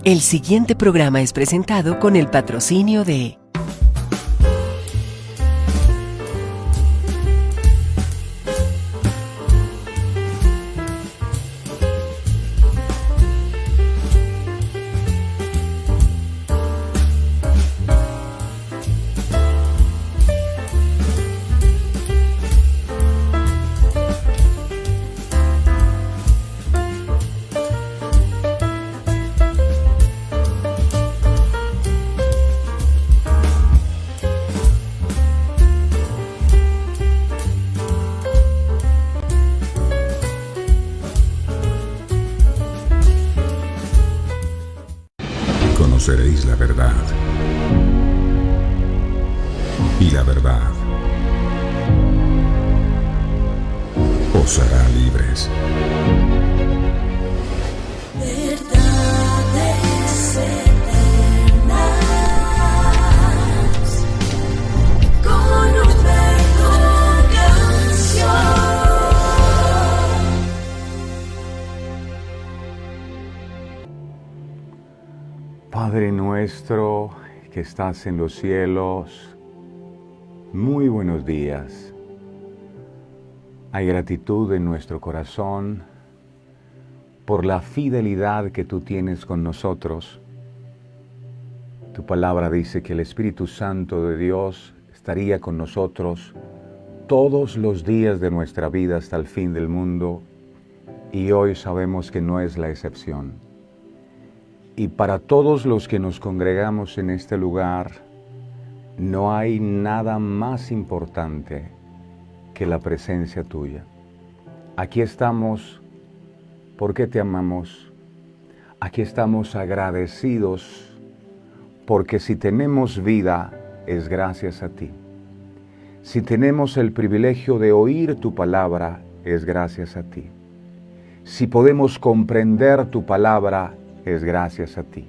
El siguiente programa es presentado con el patrocinio de Conoceréis la verdad, y la verdad os hará libres. Verdades eternas, con Humberto Canción. Padre nuestro que estás en los cielos, muy buenos días. Hay gratitud en nuestro corazón por la fidelidad que tú tienes con nosotros. Tu palabra dice que el Espíritu Santo de Dios estaría con nosotros todos los días de nuestra vida hasta el fin del mundo, y hoy sabemos que no es la excepción. Y para todos los que nos congregamos en este lugar, no hay nada más importante que la presencia tuya. Aquí estamos porque te amamos. Aquí estamos agradecidos porque si tenemos vida es gracias a ti. Si tenemos el privilegio de oír tu palabra es gracias a ti. Si podemos comprender tu palabra es gracias a ti.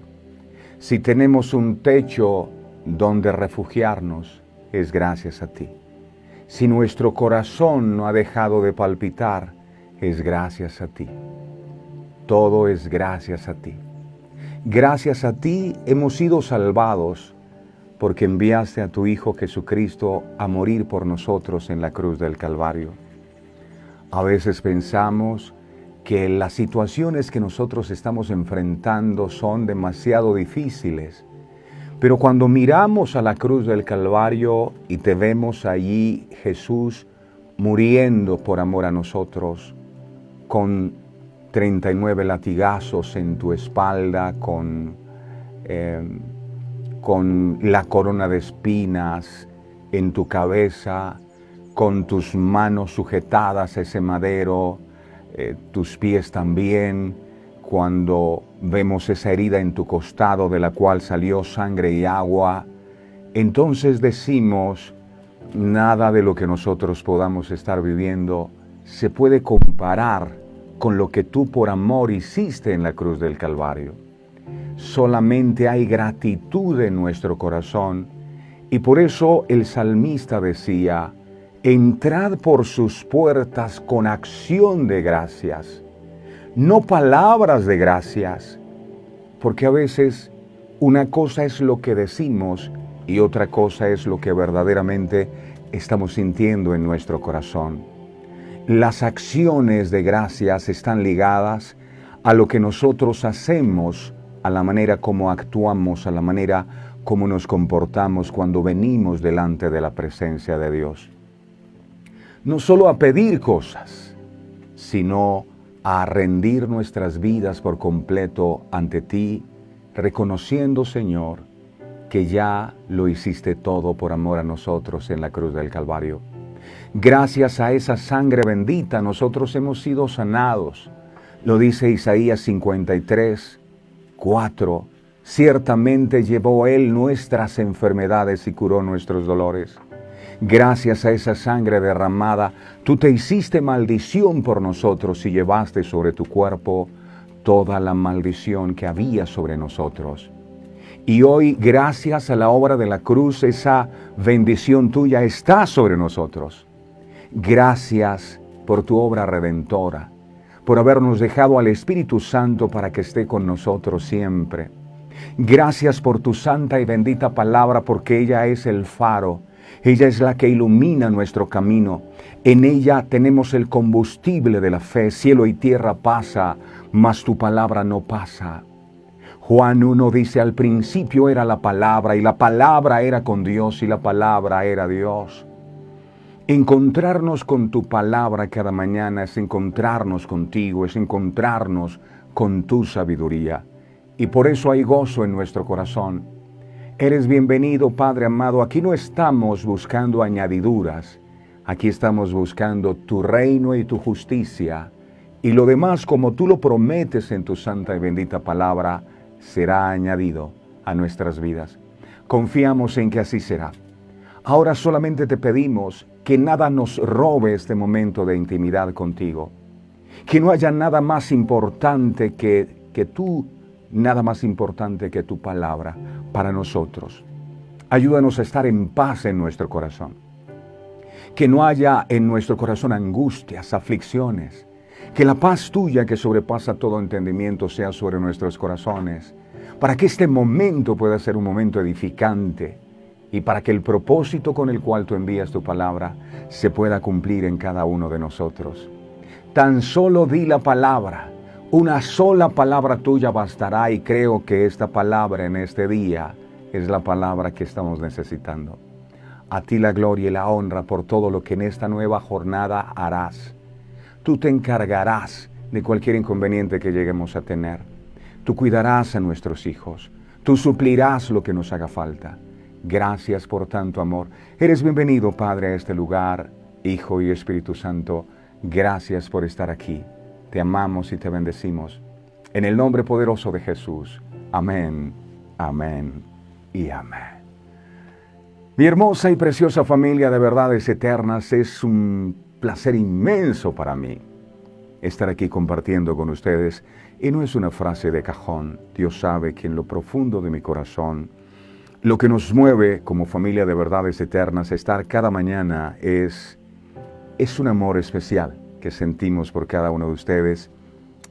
Si tenemos un techo donde refugiarnos, es gracias a ti. Si nuestro corazón no ha dejado de palpitar, es gracias a ti. Todo es gracias a ti. Gracias a ti hemos sido salvados porque enviaste a tu Hijo Jesucristo a morir por nosotros en la cruz del Calvario. A veces pensamos que las situaciones que nosotros estamos enfrentando son demasiado difíciles. Pero cuando miramos a la cruz del Calvario y te vemos allí, Jesús, muriendo por amor a nosotros, con 39 latigazos en tu espalda, con la corona de espinas en tu cabeza, con tus manos sujetadas a ese madero, tus pies también, cuando vemos esa herida en tu costado de la cual salió sangre y agua, entonces decimos, nada de lo que nosotros podamos estar viviendo se puede comparar con lo que tú por amor hiciste en la cruz del Calvario. Solamente hay gratitud en nuestro corazón, y por eso el salmista decía, entrad por sus puertas con acción de gracias, no palabras de gracias, porque a veces una cosa es lo que decimos y otra cosa es lo que verdaderamente estamos sintiendo en nuestro corazón. Las acciones de gracias están ligadas a lo que nosotros hacemos, a la manera como actuamos, a la manera como nos comportamos cuando venimos delante de la presencia de Dios. No solo a pedir cosas, sino a rendir nuestras vidas por completo ante ti, reconociendo, Señor, que ya lo hiciste todo por amor a nosotros en la cruz del Calvario. Gracias a esa sangre bendita nosotros hemos sido sanados. Lo dice Isaías 53, 4. Ciertamente llevó Él nuestras enfermedades y curó nuestros dolores. Gracias a esa sangre derramada, tú te hiciste maldición por nosotros y llevaste sobre tu cuerpo toda la maldición que había sobre nosotros. Y hoy, gracias a la obra de la cruz, esa bendición tuya está sobre nosotros. Gracias por tu obra redentora, por habernos dejado al Espíritu Santo para que esté con nosotros siempre. Gracias por tu santa y bendita palabra, porque ella es el faro. Ella es la que ilumina nuestro camino. En ella tenemos el combustible de la fe. Cielo y tierra pasa, mas tu palabra no pasa. Juan 1 dice, al principio era la palabra, y la palabra era con Dios, y la palabra era Dios. Encontrarnos con tu palabra cada mañana es encontrarnos contigo, es encontrarnos con tu sabiduría. Y por eso hay gozo en nuestro corazón. Eres bienvenido, Padre amado. Aquí no estamos buscando añadiduras. Aquí estamos buscando tu reino y tu justicia. Y lo demás, como tú lo prometes en tu santa y bendita palabra, será añadido a nuestras vidas. Confiamos en que así será. Ahora solamente te pedimos que nada nos robe este momento de intimidad contigo. Que no haya nada más importante que tú, nada más importante que tu palabra para nosotros. Ayúdanos a estar en paz en nuestro corazón. Que no haya en nuestro corazón angustias, aflicciones. Que la paz tuya que sobrepasa todo entendimiento sea sobre nuestros corazones, para que este momento pueda ser un momento edificante y para que el propósito con el cual tú envías tu palabra se pueda cumplir en cada uno de nosotros. Tan solo di la palabra, una sola palabra tuya bastará, y creo que esta palabra en este día es la palabra que estamos necesitando. A ti la gloria y la honra por todo lo que en esta nueva jornada harás. Tú te encargarás de cualquier inconveniente que lleguemos a tener. Tú cuidarás a nuestros hijos. Tú suplirás lo que nos haga falta. Gracias por tanto amor. Eres bienvenido, Padre, a este lugar, Hijo y Espíritu Santo. Gracias por estar aquí. Te amamos y te bendecimos. En el nombre poderoso de Jesús. Amén, amén y amén. Mi hermosa y preciosa familia de verdades eternas, es un placer inmenso para mí estar aquí compartiendo con ustedes, y no es una frase de cajón. Dios sabe que en lo profundo de mi corazón, lo que nos mueve como familia de verdades eternas a estar cada mañana es un amor especial que sentimos por cada uno de ustedes.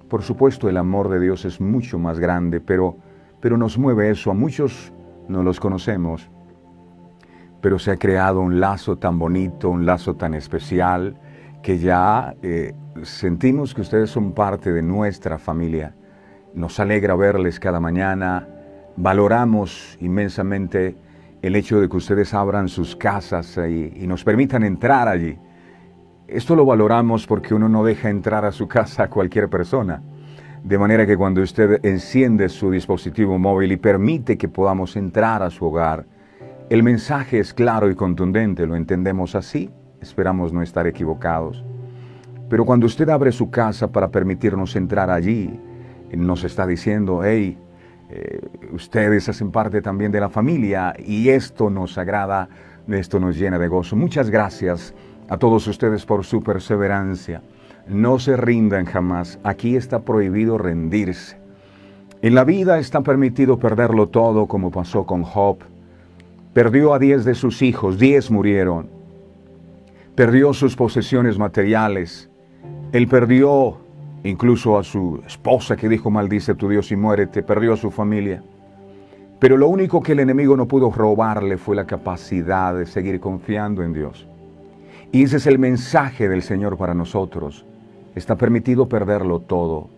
Por supuesto, el amor de Dios es mucho más grande, pero nos mueve eso. A muchos no los conocemos, pero se ha creado un lazo tan bonito, un lazo tan especial, que ya sentimos que ustedes son parte de nuestra familia. Nos alegra verles cada mañana. Valoramos inmensamente el hecho de que ustedes abran sus casas y nos permitan entrar allí. Esto lo valoramos porque uno no deja entrar a su casa a cualquier persona. De manera que cuando usted enciende su dispositivo móvil y permite que podamos entrar a su hogar, el mensaje es claro y contundente. ¿Lo entendemos así? Esperamos no estar equivocados. Pero cuando usted abre su casa para permitirnos entrar allí, nos está diciendo, hey, ustedes hacen parte también de la familia, y esto nos agrada, esto nos llena de gozo. Muchas gracias a todos ustedes por su perseverancia. No se rindan jamás. Aquí está prohibido rendirse. En la vida está permitido perderlo todo, como pasó con Job. Perdió a 10 de sus hijos, 10 murieron. Perdió sus posesiones materiales. Él perdió incluso a su esposa, que dijo, maldice tu Dios y muérete. Perdió a su familia. Pero lo único que el enemigo no pudo robarle fue la capacidad de seguir confiando en Dios. Y ese es el mensaje del Señor para nosotros. Está permitido perderlo todo.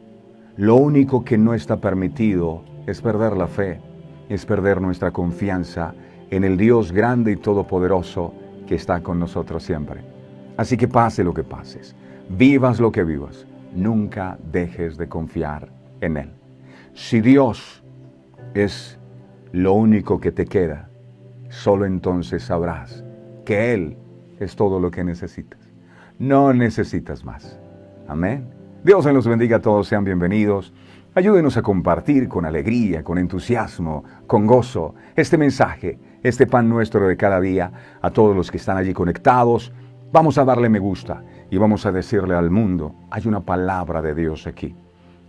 Lo único que no está permitido es perder la fe, es perder nuestra confianza en el Dios grande y todopoderoso que está con nosotros siempre. Así que pase lo que pases, vivas lo que vivas, nunca dejes de confiar en Él. Si Dios es lo único que te queda, solo entonces sabrás que Él es todo lo que necesitas. No necesitas más. Amén. Dios los bendiga a todos, sean bienvenidos. Ayúdenos a compartir con alegría, con entusiasmo, con gozo este mensaje, este pan nuestro de cada día. A todos los que están allí conectados, vamos a darle me gusta y vamos a decirle al mundo, hay una palabra de Dios aquí.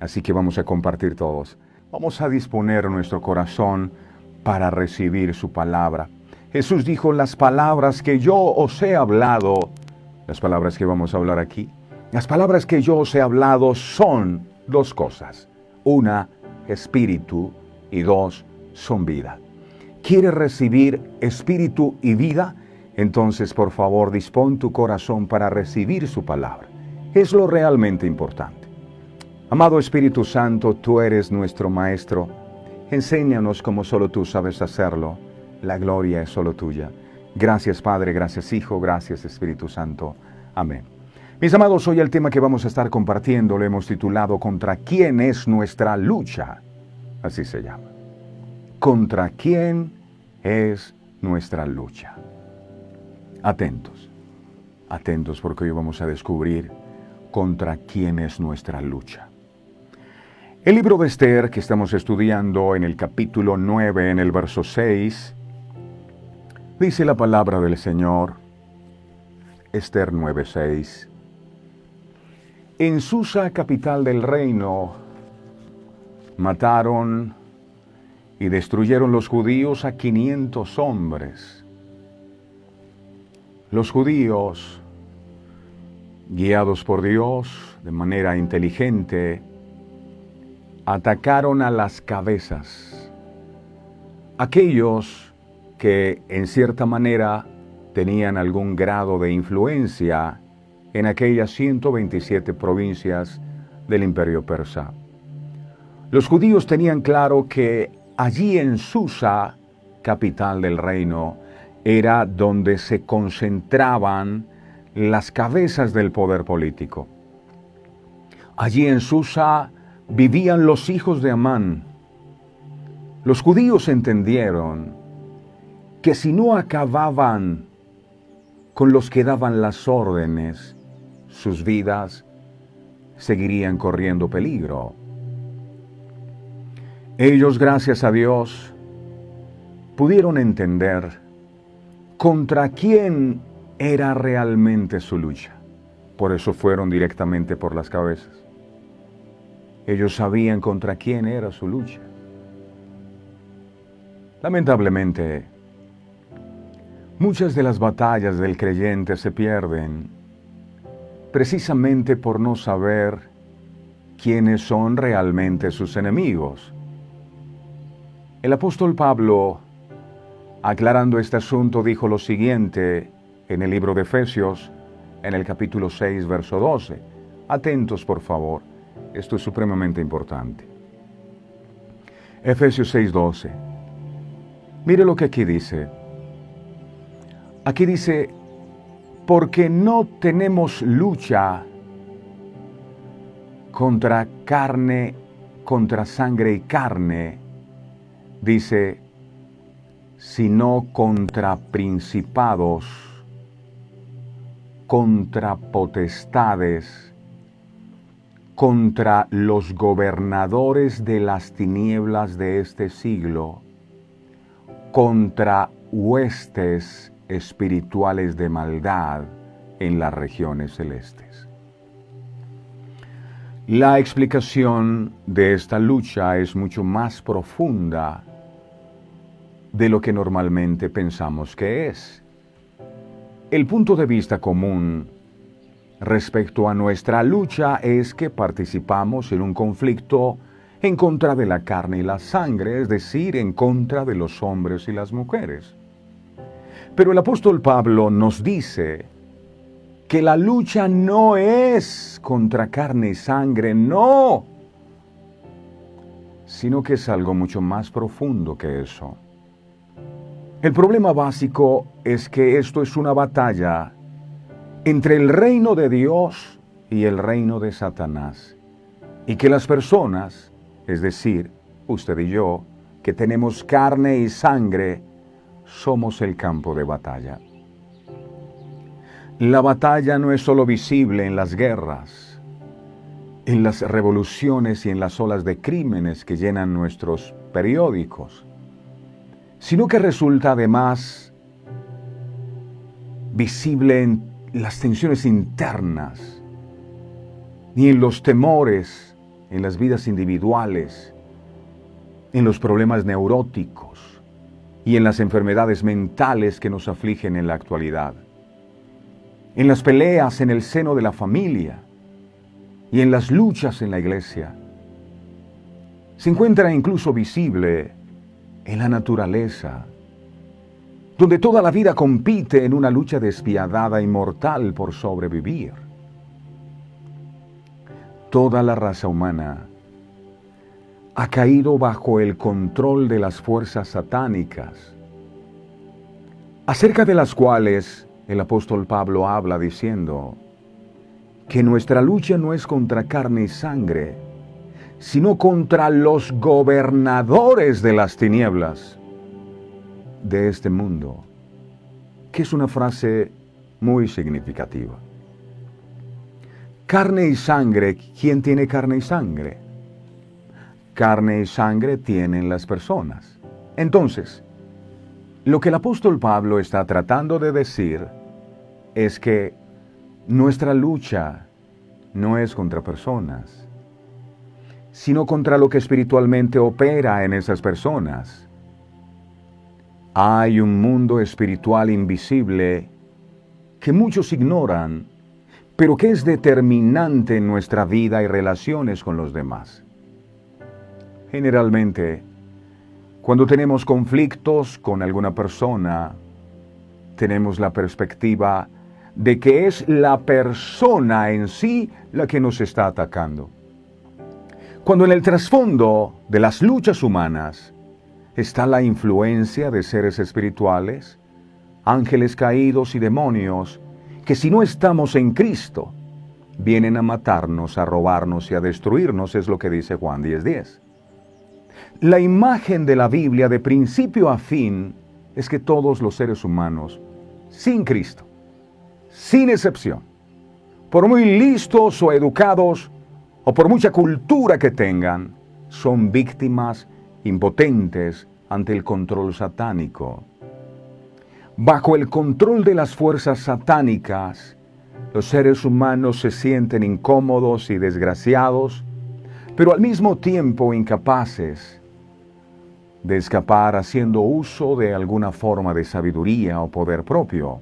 Así que vamos a compartir todos. Vamos a disponer nuestro corazón para recibir su palabra. Jesús dijo, las palabras que yo os he hablado, las palabras que vamos a hablar aquí, las palabras que yo os he hablado son dos cosas. Una, espíritu, y dos son vida. ¿Quieres recibir espíritu y vida? Entonces, por favor, dispón tu corazón para recibir su palabra. Es lo realmente importante. Amado Espíritu Santo, tú eres nuestro Maestro. Enséñanos como solo tú sabes hacerlo. La gloria es solo tuya. Gracias, Padre, gracias, Hijo, gracias, Espíritu Santo. Amén. Mis amados, hoy el tema que vamos a estar compartiendo lo hemos titulado ¿Contra quién es nuestra lucha? Así se llama. ¿Contra quién es nuestra lucha? Atentos, atentos porque hoy vamos a descubrir contra quién es nuestra lucha. El libro de Esther que estamos estudiando en el capítulo 9, en el verso 6, dice la palabra del Señor, Esther 9:6. En Susa, capital del reino, mataron y destruyeron los judíos a 500 hombres. Los judíos, guiados por Dios de manera inteligente, atacaron a las cabezas, aquellos que en cierta manera tenían algún grado de influencia en aquellas 127 provincias del Imperio Persa. Los judíos tenían claro que allí en Susa, capital del reino, era donde se concentraban las cabezas del poder político. Allí en Susa vivían los hijos de Amán. Los judíos entendieron que si no acababan con los que daban las órdenes, sus vidas seguirían corriendo peligro. Ellos, gracias a Dios, pudieron entender contra quién era realmente su lucha. Por eso fueron directamente por las cabezas. Ellos sabían contra quién era su lucha. Lamentablemente, muchas de las batallas del creyente se pierden precisamente por no saber quiénes son realmente sus enemigos. El apóstol Pablo, aclarando este asunto, dijo lo siguiente en el libro de Efesios, en el capítulo 6, verso 12. Atentos, por favor. Esto es supremamente importante. Efesios 6:12. Mire lo que aquí dice. Aquí dice, porque no tenemos lucha contra carne, contra sangre y carne, dice, sino contra principados, contra potestades, contra los gobernadores de las tinieblas de este siglo, contra huestes espirituales de maldad en las regiones celestes. La explicación de esta lucha es mucho más profunda de lo que normalmente pensamos que es. El punto de vista común respecto a nuestra lucha es que participamos en un conflicto en contra de la carne y la sangre, es decir, en contra de los hombres y las mujeres. Pero el apóstol Pablo nos dice que la lucha no es contra carne y sangre, no, sino que es algo mucho más profundo que eso. El problema básico es que esto es una batalla entre el reino de Dios y el reino de Satanás, y que las personas, es decir, usted y yo, que tenemos carne y sangre, somos el campo de batalla. La batalla no es solo visible en las guerras, en las revoluciones y en las olas de crímenes que llenan nuestros periódicos, sino que resulta además visible en las tensiones internas y en los temores, en las vidas individuales, en los problemas neuróticos y en las enfermedades mentales que nos afligen en la actualidad, en las peleas en el seno de la familia y en las luchas en la iglesia. se encuentra incluso visible en la naturaleza, donde toda la vida compite en una lucha despiadada y mortal por sobrevivir. Toda la raza humana ha caído bajo el control de las fuerzas satánicas, acerca de las cuales el apóstol Pablo habla diciendo que nuestra lucha no es contra carne y sangre, sino contra los gobernadores de las tinieblas de este mundo, que es una frase muy significativa. Carne y sangre, ¿quién tiene carne y sangre? Carne y sangre tienen las personas. Entonces, lo que el apóstol Pablo está tratando de decir es que nuestra lucha no es contra personas, sino contra lo que espiritualmente opera en esas personas. Hay un mundo espiritual invisible que muchos ignoran, pero que es determinante en nuestra vida y relaciones con los demás. Generalmente, cuando tenemos conflictos con alguna persona, tenemos la perspectiva de que es la persona en sí la que nos está atacando. Cuando en el trasfondo de las luchas humanas está la influencia de seres espirituales, ángeles caídos y demonios, que si no estamos en Cristo, vienen a matarnos, a robarnos y a destruirnos, es lo que dice Juan 10:10. La imagen de la Biblia de principio a fin es que todos los seres humanos, sin Cristo, sin excepción, por muy listos o educados, o por mucha cultura que tengan, son víctimas impotentes ante el control satánico. Bajo el control de las fuerzas satánicas, los seres humanos se sienten incómodos y desgraciados, pero al mismo tiempo incapaces de escapar haciendo uso de alguna forma de sabiduría o poder propio.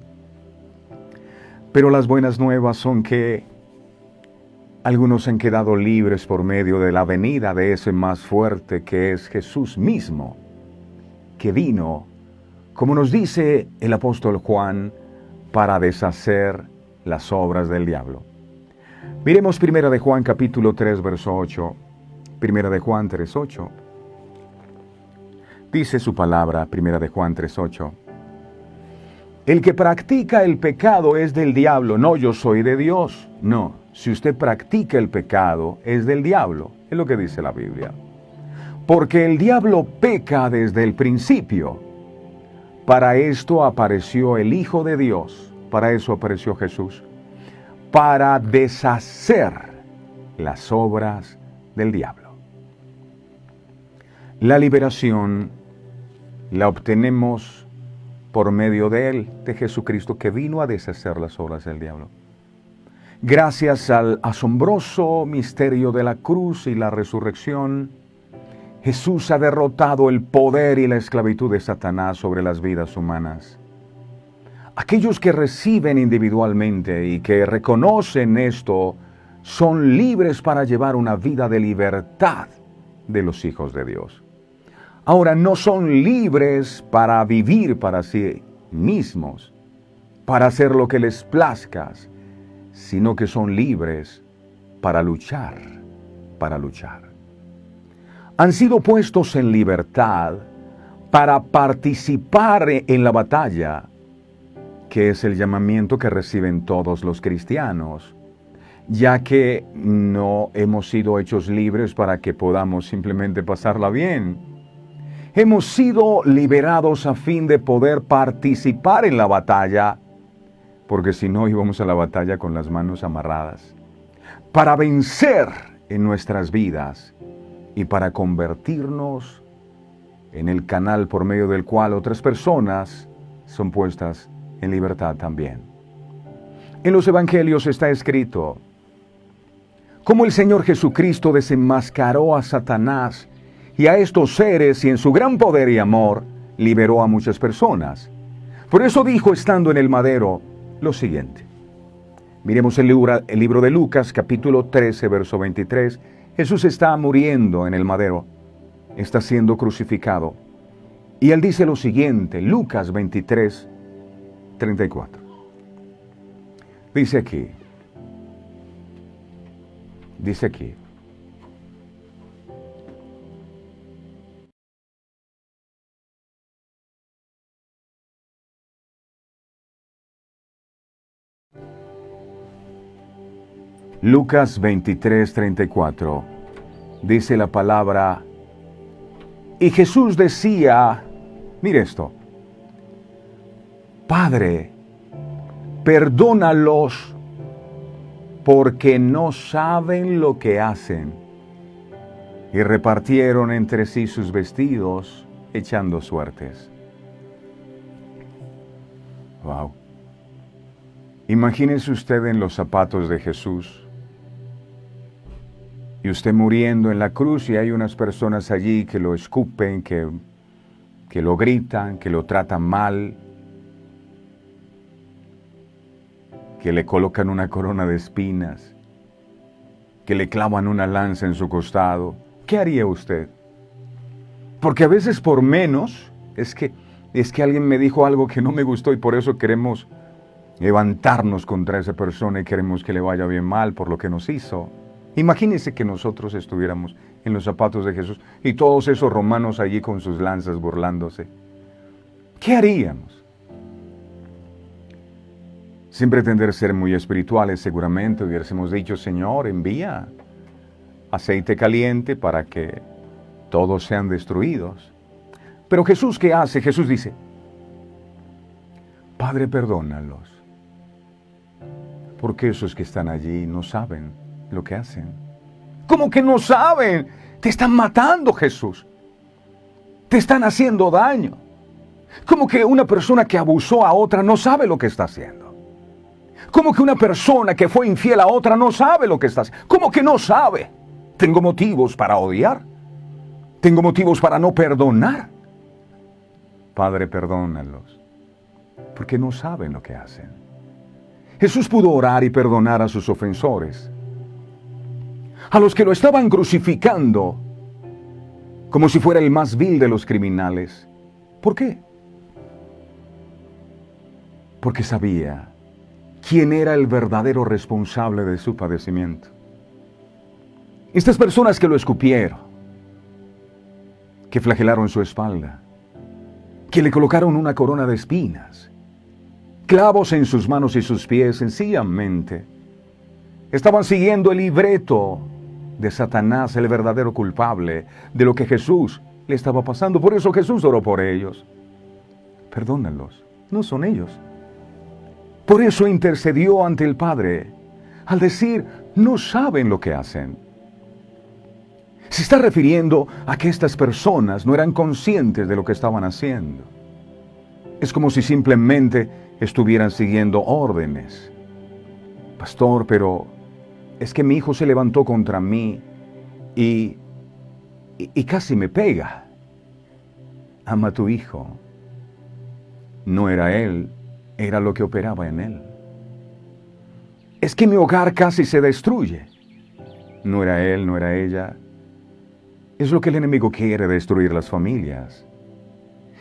Pero las buenas nuevas son que algunos han quedado libres por medio de la venida de ese más fuerte que es Jesús mismo, que vino, como nos dice el apóstol Juan, para deshacer las obras del diablo. Miremos 1 de Juan capítulo 3, verso 8. 1 de Juan 3, 8. Dice su palabra, 1 de Juan 3, 8. El que practica el pecado es del diablo, no yo soy de Dios. No, si usted practica el pecado es del diablo, es lo que dice la Biblia. Porque el diablo peca desde el principio. Para esto apareció el Hijo de Dios, para eso apareció Jesús, para deshacer las obras del diablo. La liberación la obtenemos por medio de Él, de Jesucristo, que vino a deshacer las obras del diablo. Gracias al asombroso misterio de la cruz y la resurrección, Jesús ha derrotado el poder y la esclavitud de Satanás sobre las vidas humanas. Aquellos que reciben individualmente y que reconocen esto, son libres para llevar una vida de libertad de los hijos de Dios. Ahora, no son libres para vivir para sí mismos, para hacer lo que les plazca, sino que son libres para luchar, Han sido puestos en libertad para participar en la batalla, que es el llamamiento que reciben todos los cristianos, ya que no hemos sido hechos libres para que podamos simplemente pasarla bien. Hemos sido liberados a fin de poder participar en la batalla, porque si no íbamos a la batalla con las manos amarradas, para vencer en nuestras vidas y para convertirnos en el canal por medio del cual otras personas son puestas en libertad también. En los evangelios está escrito cómo el Señor Jesucristo desenmascaró a Satanás y a estos seres, y en su gran poder y amor liberó a muchas personas. Por eso dijo, estando en el madero, lo siguiente. Miremos el libro de Lucas, capítulo 13, verso 23. Jesús está muriendo en el madero. está siendo crucificado. Y él dice lo siguiente, Lucas 23, 34. Dice aquí, Lucas 23, 34, dice la palabra, y Jesús decía, mire esto, Padre, perdónalos porque no saben lo que hacen. Y repartieron entre sí sus vestidos, echando suertes. Wow. Imagínese usted en los zapatos de Jesús. Y usted muriendo en la cruz y hay unas personas allí que lo escupen, que lo gritan, que lo tratan mal, que le colocan una corona de espinas, que le clavan una lanza en su costado. ¿Qué haría usted? Porque a veces por menos, es que alguien me dijo algo que no me gustó y por eso queremos levantarnos contra esa persona y queremos que le vaya bien mal por lo que nos hizo. Imagínense que nosotros estuviéramos en los zapatos de Jesús y todos esos romanos allí con sus lanzas burlándose. ¿Qué haríamos? Sin pretender ser muy espirituales, seguramente hubiésemos dicho, Señor, envía aceite caliente para que todos sean destruidos. Pero Jesús, ¿qué hace? Jesús dice, Padre, perdónalos, porque esos que están allí no saben lo que hacen. ¿Cómo que no saben? Te están matando, Jesús. Te están haciendo daño. ¿Cómo que una persona que abusó a otra no sabe lo que está haciendo? ¿Cómo que una persona que fue infiel a otra no sabe lo que está haciendo? ¿Cómo que no sabe? Tengo motivos para odiar. Tengo motivos para no perdonar. Padre, perdónalos, porque no saben lo que hacen. Jesús pudo orar y perdonar a sus ofensores, a los que lo estaban crucificando como si fuera el más vil de los criminales. ¿Por qué? Porque sabía quién era el verdadero responsable de su padecimiento. Estas personas que lo escupieron, que flagelaron su espalda, que le colocaron una corona de espinas, clavos en sus manos y sus pies, sencillamente estaban siguiendo el libreto de Satanás, el verdadero culpable de lo que Jesús le estaba pasando. Por eso Jesús oró por ellos. Perdónalos, no son ellos. Por eso intercedió ante el Padre, al decir, no saben lo que hacen. Se está refiriendo a que estas personas no eran conscientes de lo que estaban haciendo. Es como si simplemente estuvieran siguiendo órdenes. Pastor, pero es que mi hijo se levantó contra mí y casi me pega. Ama a tu hijo. No era él, era lo que operaba en él. Es que mi hogar casi se destruye. No era él, no era ella. Es lo que el enemigo quiere, destruir las familias.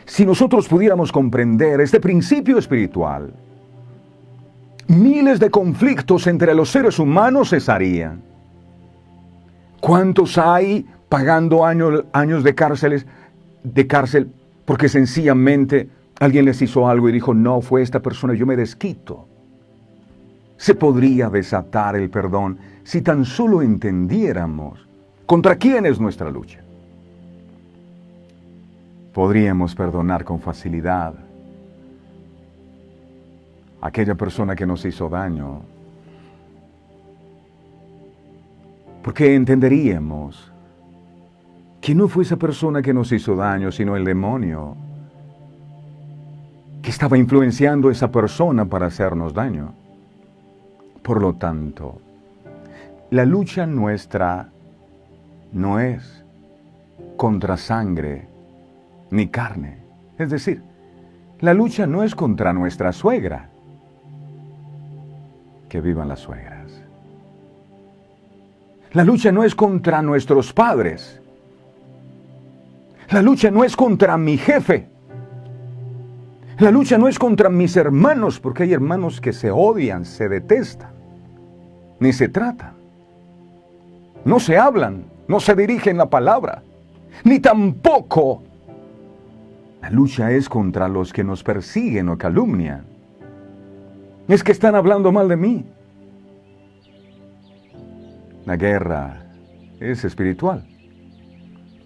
Si nosotros pudiéramos comprender este principio espiritual, miles de conflictos entre los seres humanos cesarían. ¿Cuántos hay pagando años de cárcel porque sencillamente alguien les hizo algo y dijo, no, fue esta persona, yo me desquito? Se podría desatar el perdón si tan solo entendiéramos contra quién es nuestra lucha. Podríamos perdonar con facilidad a aquella persona que nos hizo daño, porque entenderíamos que no fue esa persona que nos hizo daño, sino el demonio que estaba influenciando a esa persona para hacernos daño. Por lo tanto, la lucha nuestra no es contra sangre ni carne. Es decir, la lucha no es contra nuestra suegra. Que vivan las suegras. La lucha no es contra nuestros padres. La lucha no es contra mi jefe. La lucha no es contra mis hermanos, porque hay hermanos que se odian, se detestan, ni se tratan. No se hablan, no se dirigen la palabra, ni tampoco la lucha es contra los que nos persiguen o calumnian. Es que están hablando mal de mí. La guerra es espiritual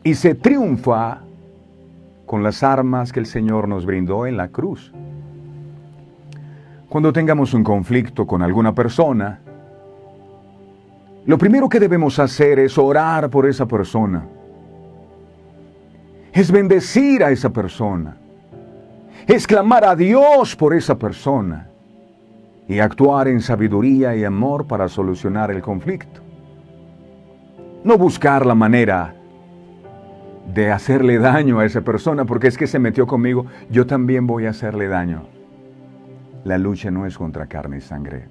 y se triunfa con las armas que el Señor nos brindó en la cruz. Cuando tengamos un conflicto con alguna persona, lo primero que debemos hacer es orar por esa persona. Es bendecir a esa persona. Es clamar a Dios por esa persona. Y actuar en sabiduría y amor para solucionar el conflicto. No buscar la manera de hacerle daño a esa persona, porque es que se metió conmigo, yo también voy a hacerle daño. La lucha no es contra carne y sangre.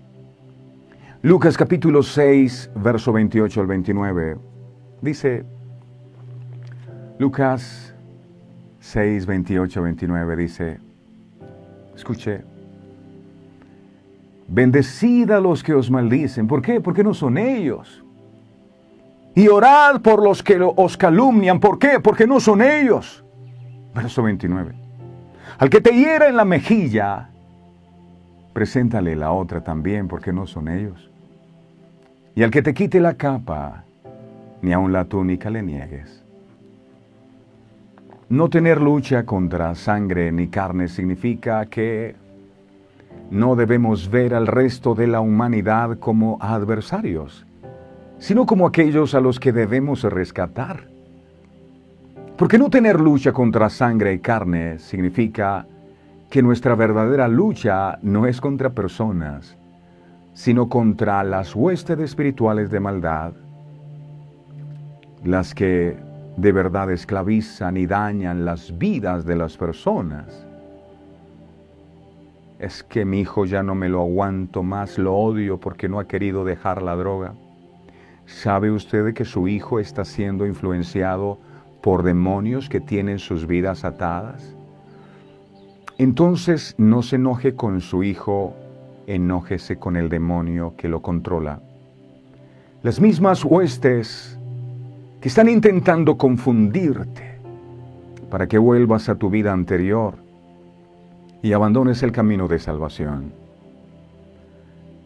Lucas capítulo 6, verso 28 al 29, dice, Lucas 6, 28 al 29, dice, escuche, bendecid a los que os maldicen. ¿Por qué? Porque no son ellos. Y orad por los que os calumnian. ¿Por qué? Porque no son ellos. Verso 29. Al que te hiera en la mejilla, preséntale la otra también, porque no son ellos. Y al que te quite la capa, ni aun la túnica le niegues. No tener lucha contra sangre ni carne significa que no debemos ver al resto de la humanidad como adversarios, sino como aquellos a los que debemos rescatar. Porque no tener lucha contra sangre y carne significa que nuestra verdadera lucha no es contra personas, sino contra las huestes espirituales de maldad, las que de verdad esclavizan y dañan las vidas de las personas. Es que mi hijo ya no me lo aguanto más, lo odio porque no ha querido dejar la droga. ¿Sabe usted que su hijo está siendo influenciado por demonios que tienen sus vidas atadas? Entonces no se enoje con su hijo, enójese con el demonio que lo controla. Las mismas huestes que están intentando confundirte para que vuelvas a tu vida anterior y abandones el camino de salvación.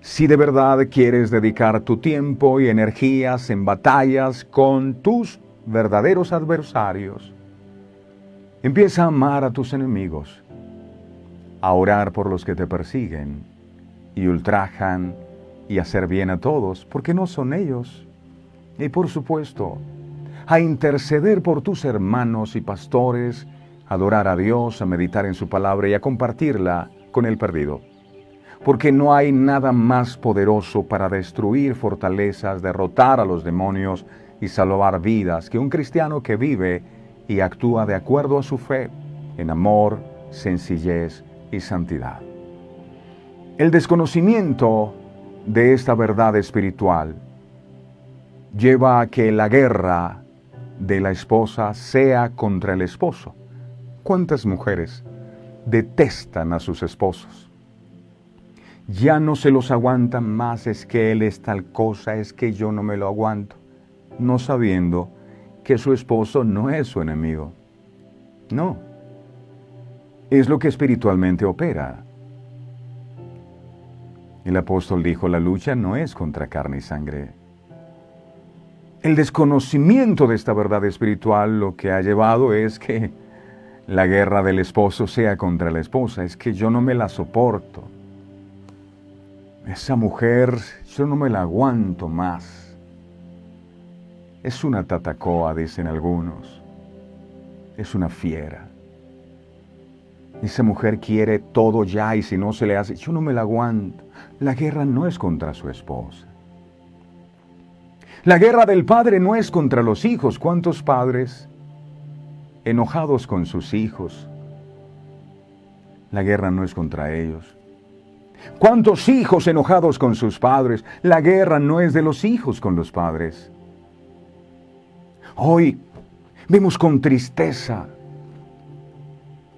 Si de verdad quieres dedicar tu tiempo y energías en batallas con tus verdaderos adversarios, empieza a amar a tus enemigos, a orar por los que te persiguen y ultrajan y hacer bien a todos, porque no son ellos. Y por supuesto, a interceder por tus hermanos y pastores, a adorar a Dios, a meditar en su palabra y a compartirla con el perdido. Porque no hay nada más poderoso para destruir fortalezas, derrotar a los demonios y salvar vidas que un cristiano que vive y actúa de acuerdo a su fe, en amor, sencillez y santidad. El desconocimiento de esta verdad espiritual lleva a que la guerra de la esposa sea contra el esposo. ¿Cuántas mujeres detestan a sus esposos? Ya no se los aguantan más, es que él es tal cosa, es que yo no me lo aguanto, no sabiendo que su esposo no es su enemigo. No, es lo que espiritualmente opera. El apóstol dijo, la lucha no es contra carne y sangre. El desconocimiento de esta verdad espiritual lo que ha llevado es que la guerra del esposo sea contra la esposa. Es que yo no me la soporto. Esa mujer, yo no me la aguanto más. Es una tatacoa, dicen algunos. Es una fiera. Esa mujer quiere todo ya y si no se le hace, yo no me la aguanto. La guerra no es contra su esposa. La guerra del padre no es contra los hijos. ¿Cuántos padres enojados con sus hijos? La guerra no es contra ellos. ¿Cuántos hijos enojados con sus padres? La guerra no es de los hijos con los padres. Hoy vemos con tristeza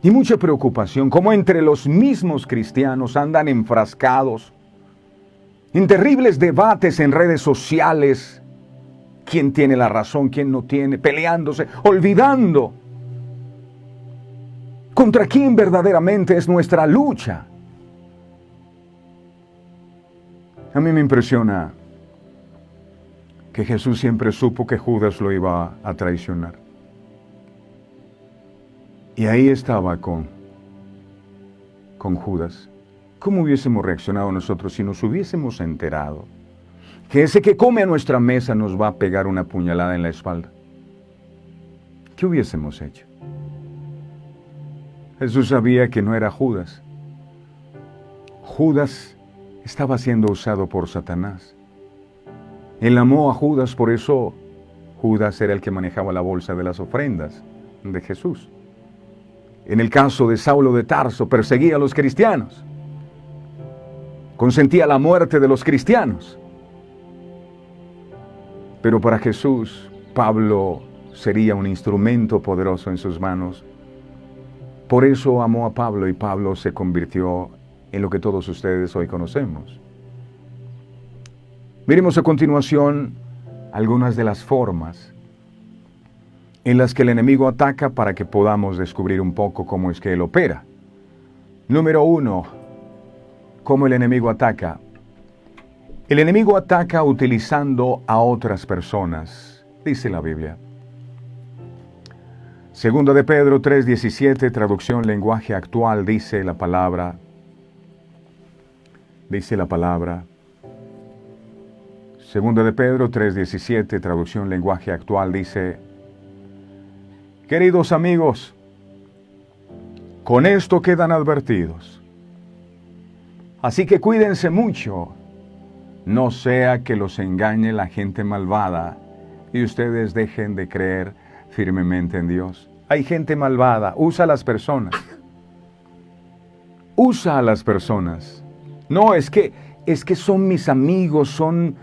y mucha preocupación cómo entre los mismos cristianos andan enfrascados en terribles debates en redes sociales. ¿Quién tiene la razón? ¿Quién no tiene? Peleándose, olvidando contra quién verdaderamente es nuestra lucha. A mí me impresiona que Jesús siempre supo que Judas lo iba a traicionar. Y ahí estaba con Judas. ¿Cómo hubiésemos reaccionado nosotros si nos hubiésemos enterado que ese que come a nuestra mesa nos va a pegar una puñalada en la espalda? ¿Qué hubiésemos hecho? Jesús sabía que no era Judas. Judas estaba siendo usado por Satanás. Él amó a Judas, por eso Judas era el que manejaba la bolsa de las ofrendas de Jesús. En el caso de Saulo de Tarso, perseguía a los cristianos. Consentía la muerte de los cristianos. Pero para Jesús, Pablo sería un instrumento poderoso en sus manos. Por eso amó a Pablo y Pablo se convirtió en lo que todos ustedes hoy conocemos. Miremos a continuación algunas de las formas en las que el enemigo ataca para que podamos descubrir un poco cómo es que él opera. Número 1, ¿cómo el enemigo ataca? El enemigo ataca utilizando a otras personas, dice la Biblia. Segunda de Pedro 3:17, traducción lenguaje actual, dice la palabra. Segunda de Pedro 3:17, traducción lenguaje actual, dice: queridos amigos, con esto quedan advertidos. Así que cuídense mucho, no sea que los engañe la gente malvada y ustedes dejen de creer firmemente en Dios. Hay gente malvada, usa a las personas. Usa a las personas. No, es que son mis amigos, son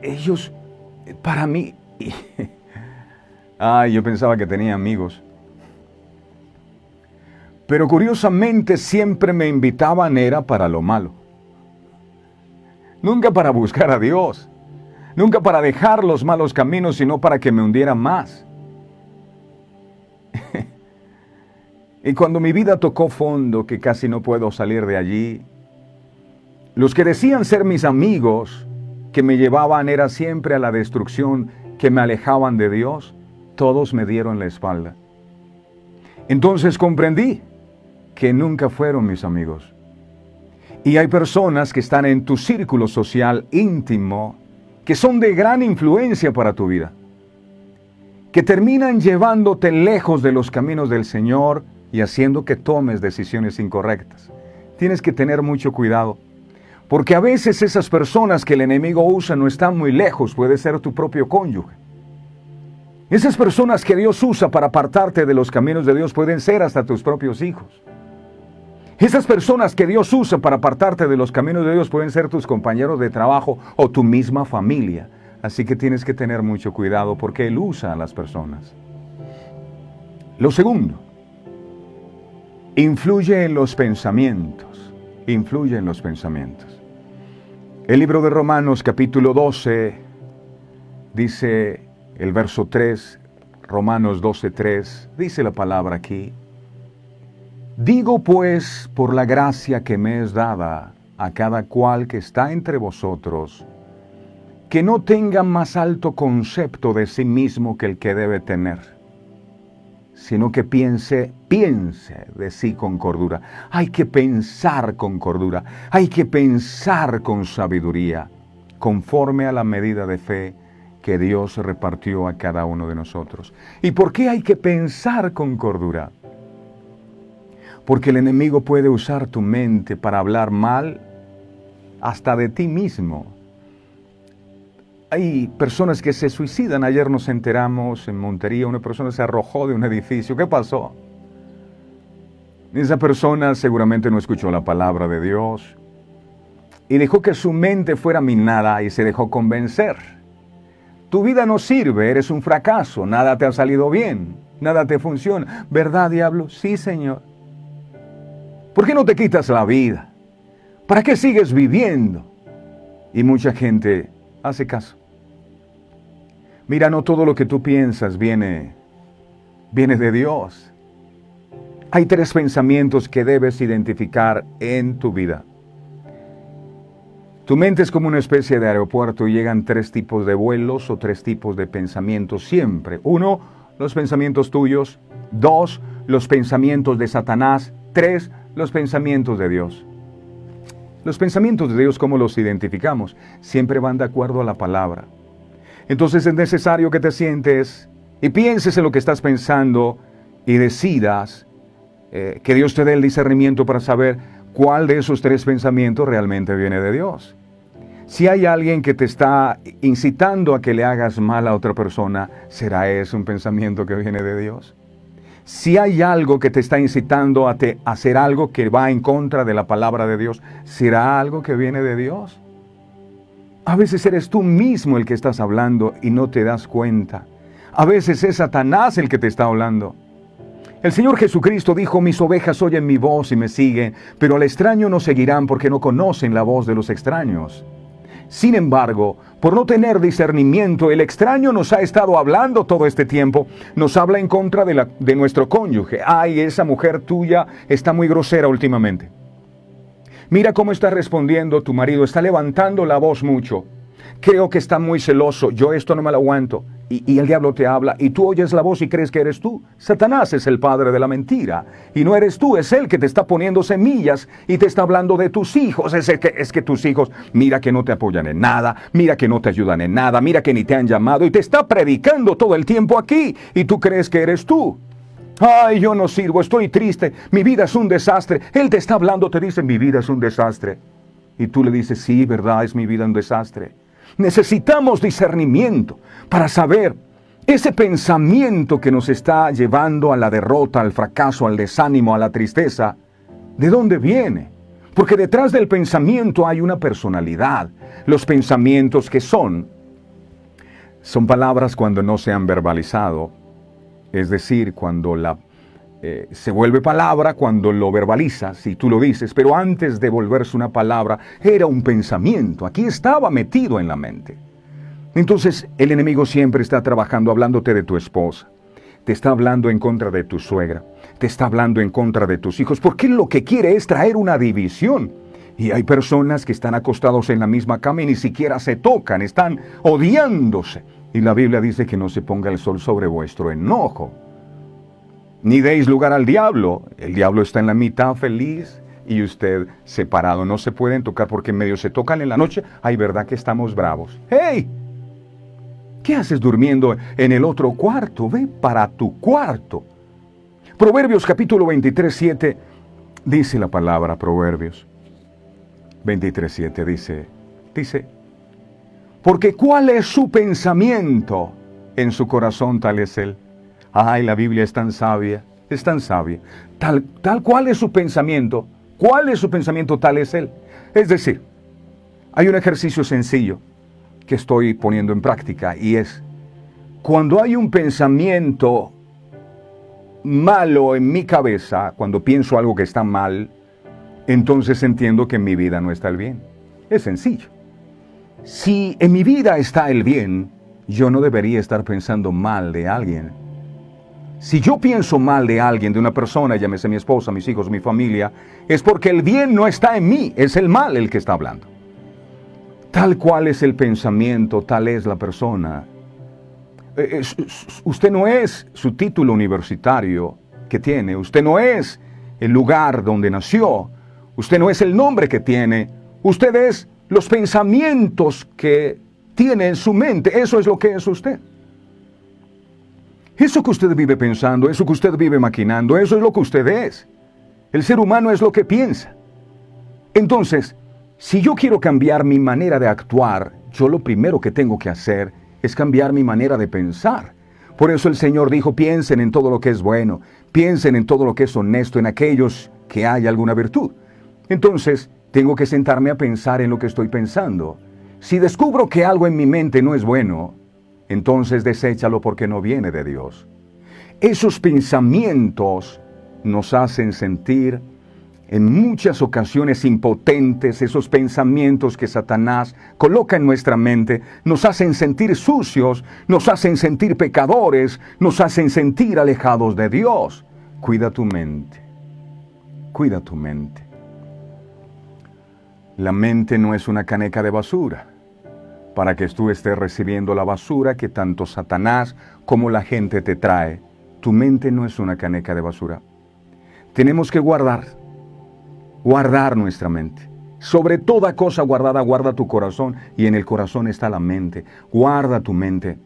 ellos para mí. Yo pensaba que tenía amigos. Pero curiosamente siempre me invitaban era para lo malo. Nunca para buscar a Dios. Nunca para dejar los malos caminos, sino para que me hundiera más. Y cuando mi vida tocó fondo, que casi no puedo salir de allí, los que decían ser mis amigos, que me llevaban era siempre a la destrucción, que me alejaban de Dios, todos me dieron la espalda. Entonces comprendí que nunca fueron mis amigos. Y hay personas que están en tu círculo social íntimo, que son de gran influencia para tu vida, que terminan llevándote lejos de los caminos del Señor y haciendo que tomes decisiones incorrectas. Tienes que tener mucho cuidado, porque a veces esas personas que el enemigo usa no están muy lejos, puede ser tu propio cónyuge. Esas personas que Dios usa para apartarte de los caminos de Dios pueden ser hasta tus propios hijos. Esas personas que Dios usa para apartarte de los caminos de Dios pueden ser tus compañeros de trabajo o tu misma familia. Así que tienes que tener mucho cuidado porque Él usa a las personas. Lo segundo, influye en los pensamientos. Influye en los pensamientos. El libro de Romanos capítulo 12 dice el verso 3, Romanos 12:3, dice la palabra aquí: digo pues, por la gracia que me es dada a cada cual que está entre vosotros, que no tenga más alto concepto de sí mismo que el que debe tener, sino que piense de sí con cordura. Hay que pensar con cordura, hay que pensar con sabiduría, conforme a la medida de fe que Dios repartió a cada uno de nosotros. ¿Y por qué hay que pensar con cordura? Porque el enemigo puede usar tu mente para hablar mal hasta de ti mismo. Hay personas que se suicidan. Ayer nos enteramos en Montería, una persona se arrojó de un edificio. ¿Qué pasó? Esa persona seguramente no escuchó la palabra de Dios y dejó que su mente fuera minada y se dejó convencer. Tu vida no sirve, eres un fracaso, nada te ha salido bien. nada te funciona. ¿Verdad, diablo? Sí, Señor. ¿Por qué no te quitas la vida? ¿Para qué sigues viviendo? Y mucha gente hace caso. Mira, no todo lo que tú piensas viene de Dios. Hay 3 pensamientos que debes identificar en tu vida. Tu mente es como una especie de aeropuerto y llegan 3 tipos de vuelos o 3 tipos de pensamientos siempre. 1, los pensamientos tuyos. 2, los pensamientos de Satanás. 3, los pensamientos de Dios. Los pensamientos de Dios, ¿cómo los identificamos? Siempre van de acuerdo a la palabra. Entonces es necesario que te sientes y pienses en lo que estás pensando y decidas que Dios te dé el discernimiento para saber cuál de esos 3 pensamientos realmente viene de Dios. Si hay alguien que te está incitando a que le hagas mal a otra persona, ¿será ese un pensamiento que viene de Dios? Si hay algo que te está incitando a hacer algo que va en contra de la palabra de Dios, ¿será algo que viene de Dios? A veces eres tú mismo el que estás hablando y no te das cuenta. A veces es Satanás el que te está hablando. El Señor Jesucristo dijo: mis ovejas oyen mi voz y me siguen, pero al extraño no seguirán porque no conocen la voz de los extraños. Sin embargo, por no tener discernimiento, el extraño nos ha estado hablando todo este tiempo. Nos habla en contra de nuestro cónyuge. Ay, esa mujer tuya está muy grosera últimamente. Mira cómo está respondiendo tu marido, está levantando la voz mucho. Creo que está muy celoso, yo esto no me lo aguanto. Y el diablo te habla y tú oyes la voz y crees que eres tú. Satanás es el padre de la mentira y no eres tú, es él que te está poniendo semillas y te está hablando de tus hijos. Es que tus hijos, mira que no te apoyan en nada, mira que no te ayudan en nada, mira que ni te han llamado y te está predicando todo el tiempo aquí y tú crees que eres tú. Ay, yo no sirvo, estoy triste, mi vida es un desastre. Él te está hablando, te dice: mi vida es un desastre. Y tú le dices: sí, verdad, es mi vida un desastre. Necesitamos discernimiento para saber ese pensamiento que nos está llevando a la derrota, al fracaso, al desánimo, a la tristeza. ¿De dónde viene? Porque detrás del pensamiento hay una personalidad. Los pensamientos que son palabras cuando no se han verbalizado. Es decir, cuando se vuelve palabra, cuando lo verbalizas y tú lo dices, pero antes de volverse una palabra, era un pensamiento, aquí estaba metido en la mente. Entonces, el enemigo siempre está trabajando, hablándote de tu esposa, te está hablando en contra de tu suegra, te está hablando en contra de tus hijos, porque lo que quiere es traer una división. Y hay personas que están acostados en la misma cama y ni siquiera se tocan, están odiándose. Y la Biblia dice que no se ponga el sol sobre vuestro enojo. Ni deis lugar al diablo. El diablo está en la mitad feliz y usted separado. No se pueden tocar porque medio se tocan en la noche. Ay, verdad que estamos bravos. ¡Hey! ¿Qué haces durmiendo en el otro cuarto? Ve para tu cuarto. Proverbios capítulo 23:7 dice la palabra, Proverbios 23:7 dice, porque ¿cuál es su pensamiento? En su corazón tal es él. Ay, la Biblia es tan sabia, Tal cual es su pensamiento, ¿cuál es su pensamiento? Tal es él. Es decir, hay un ejercicio sencillo que estoy poniendo en práctica y es, cuando hay un pensamiento malo en mi cabeza, cuando pienso algo que está mal, entonces entiendo que en mi vida no está el bien. Es sencillo. Si en mi vida está el bien, yo no debería estar pensando mal de alguien. Si yo pienso mal de alguien, de una persona, llámese mi esposa, mis hijos, mi familia, es porque el bien no está en mí, es el mal el que está hablando. Tal cual es el pensamiento, tal es la persona. Usted no es su título universitario que tiene, usted no es el lugar donde nació, usted no es el nombre que tiene, usted es los pensamientos que tiene en su mente. Eso es lo que es usted. Eso que usted vive pensando, eso que usted vive maquinando, eso es lo que usted es. El ser humano es lo que piensa. Entonces, si yo quiero cambiar mi manera de actuar, yo lo primero que tengo que hacer es cambiar mi manera de pensar. Por eso el Señor dijo, piensen en todo lo que es bueno, piensen en todo lo que es honesto, en aquellos que hay alguna virtud. Entonces, tengo que sentarme a pensar en lo que estoy pensando. Si descubro que algo en mi mente no es bueno, entonces deséchalo porque no viene de Dios. esos pensamientos nos hacen sentir en muchas ocasiones impotentes. Esos pensamientos que Satanás coloca en nuestra mente nos hacen sentir sucios, nos hacen sentir pecadores, nos hacen sentir alejados de Dios. Cuida tu mente, cuida tu mente. La mente no es una caneca de basura para que tú estés recibiendo la basura que tanto Satanás como la gente te trae. Tu mente no es una caneca de basura. Tenemos que guardar nuestra mente. Sobre toda cosa guardada, guarda tu corazón, y en el corazón está la mente. Guarda tu mente.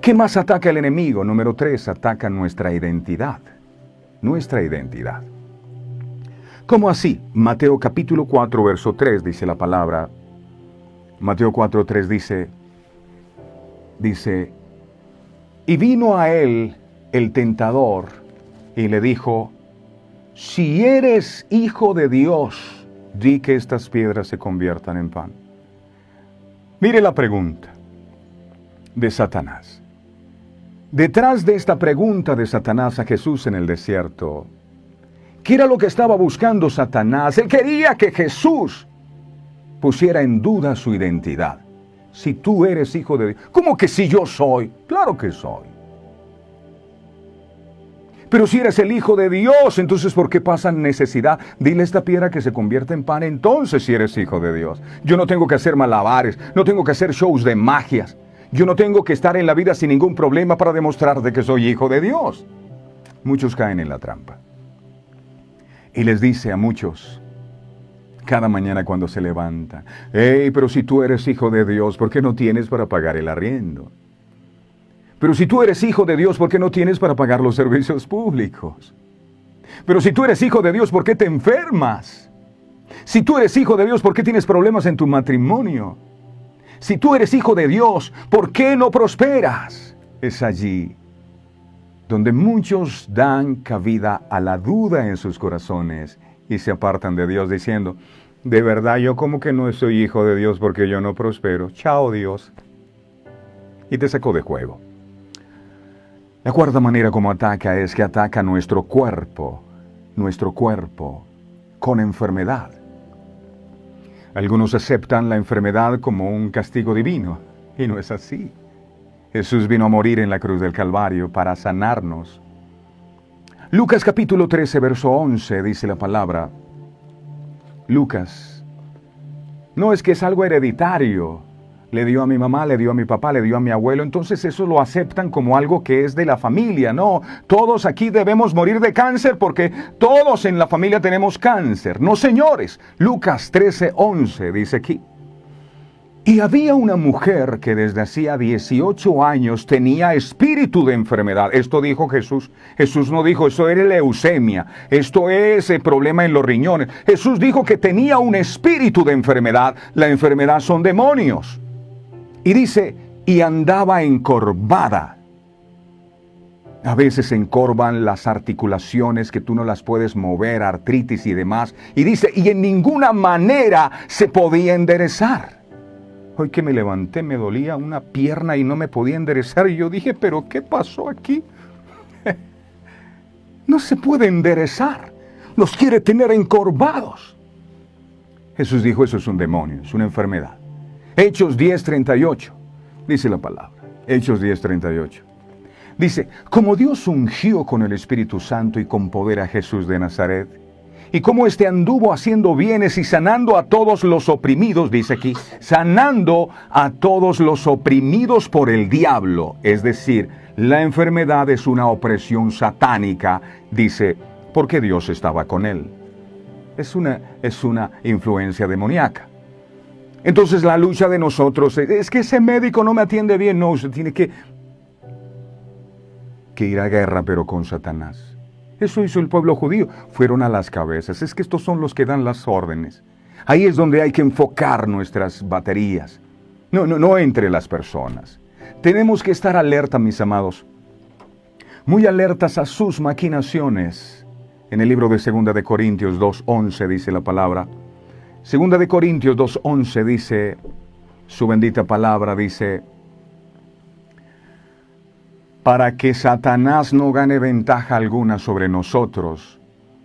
¿Qué más ataca el enemigo? Número 3, ataca nuestra identidad. Nuestra identidad. ¿Cómo así? Mateo capítulo 4, verso 3 dice la palabra. Mateo 4, 3 dice, y vino a él el tentador y le dijo, si eres hijo de Dios, di que estas piedras se conviertan en pan. Mire la pregunta de Satanás. Detrás de esta pregunta de Satanás a Jesús en el desierto, ¿qué era lo que estaba buscando Satanás? Él quería que Jesús pusiera en duda su identidad. Si tú eres hijo de Dios. ¿Cómo que si yo soy? Claro que soy. Pero si eres el hijo de Dios, entonces ¿por qué pasan necesidad? Dile a esta piedra que se convierta en pan, entonces si eres hijo de Dios. Yo no tengo que hacer malabares, no tengo que hacer shows de magias. Yo no tengo que estar en la vida sin ningún problema para demostrarte que soy hijo de Dios. Muchos caen en la trampa. Y les dice a muchos, cada mañana cuando se levantan, hey, pero si tú eres hijo de Dios, ¿por qué no tienes para pagar el arriendo? Pero si tú eres hijo de Dios, ¿por qué no tienes para pagar los servicios públicos? Pero si tú eres hijo de Dios, ¿por qué te enfermas? Si tú eres hijo de Dios, ¿por qué tienes problemas en tu matrimonio? Si tú eres hijo de Dios, ¿por qué no prosperas? Es allí donde muchos dan cabida a la duda en sus corazones y se apartan de Dios diciendo, de verdad yo como que no soy hijo de Dios porque yo no prospero. Chao Dios. Y te sacó de juego. La cuarta manera como ataca es que ataca nuestro cuerpo con enfermedad. Algunos aceptan la enfermedad como un castigo divino, y no es así. Jesús vino a morir en la cruz del Calvario para sanarnos. Lucas capítulo 13, verso 11, dice la palabra. Lucas, no es que es algo hereditario. Le dio a mi mamá, le dio a mi papá, le dio a mi abuelo, entonces eso lo aceptan como algo que es de la familia. No, todos aquí debemos morir de cáncer porque todos en la familia tenemos cáncer. No, señores. Lucas 13, 11 dice aquí. Y había una mujer que desde hacía 18 años tenía espíritu de enfermedad. Esto dijo Jesús. Jesús no dijo, eso era leucemia, esto es el problema en los riñones. Jesús dijo que tenía un espíritu de enfermedad. La enfermedad son demonios. Y dice, y andaba encorvada. A veces se encorvan las articulaciones que tú no las puedes mover, artritis y demás. Y dice, y en ninguna manera se podía enderezar. Hoy que me levanté me dolía una pierna y no me podía enderezar. Y yo dije, ¿pero qué pasó aquí? No se puede enderezar. Los quiere tener encorvados. Jesús dijo, eso es un demonio, es una enfermedad. Hechos 10:38, dice la palabra. Hechos 10:38. Dice, como Dios ungió con el Espíritu Santo y con poder a Jesús de Nazaret, y como éste anduvo haciendo bienes y sanando a todos los oprimidos, dice aquí, sanando a todos los oprimidos por el diablo. Es decir, la enfermedad es una opresión satánica, dice, porque Dios estaba con él. Es una influencia demoníaca. Entonces la lucha de nosotros es que ese médico no me atiende bien. No, usted tiene que ir a guerra, pero con Satanás. Eso hizo el pueblo judío. Fueron a las cabezas. Es que estos son los que dan las órdenes. Ahí es donde hay que enfocar nuestras baterías. No entre las personas. Tenemos que estar alerta, mis amados. Muy alertas a sus maquinaciones. En el libro de 2 de Corintios 2:11 dice la palabra. 2 de Corintios 2:11 dice, su bendita palabra dice, para que Satanás no gane ventaja alguna sobre nosotros,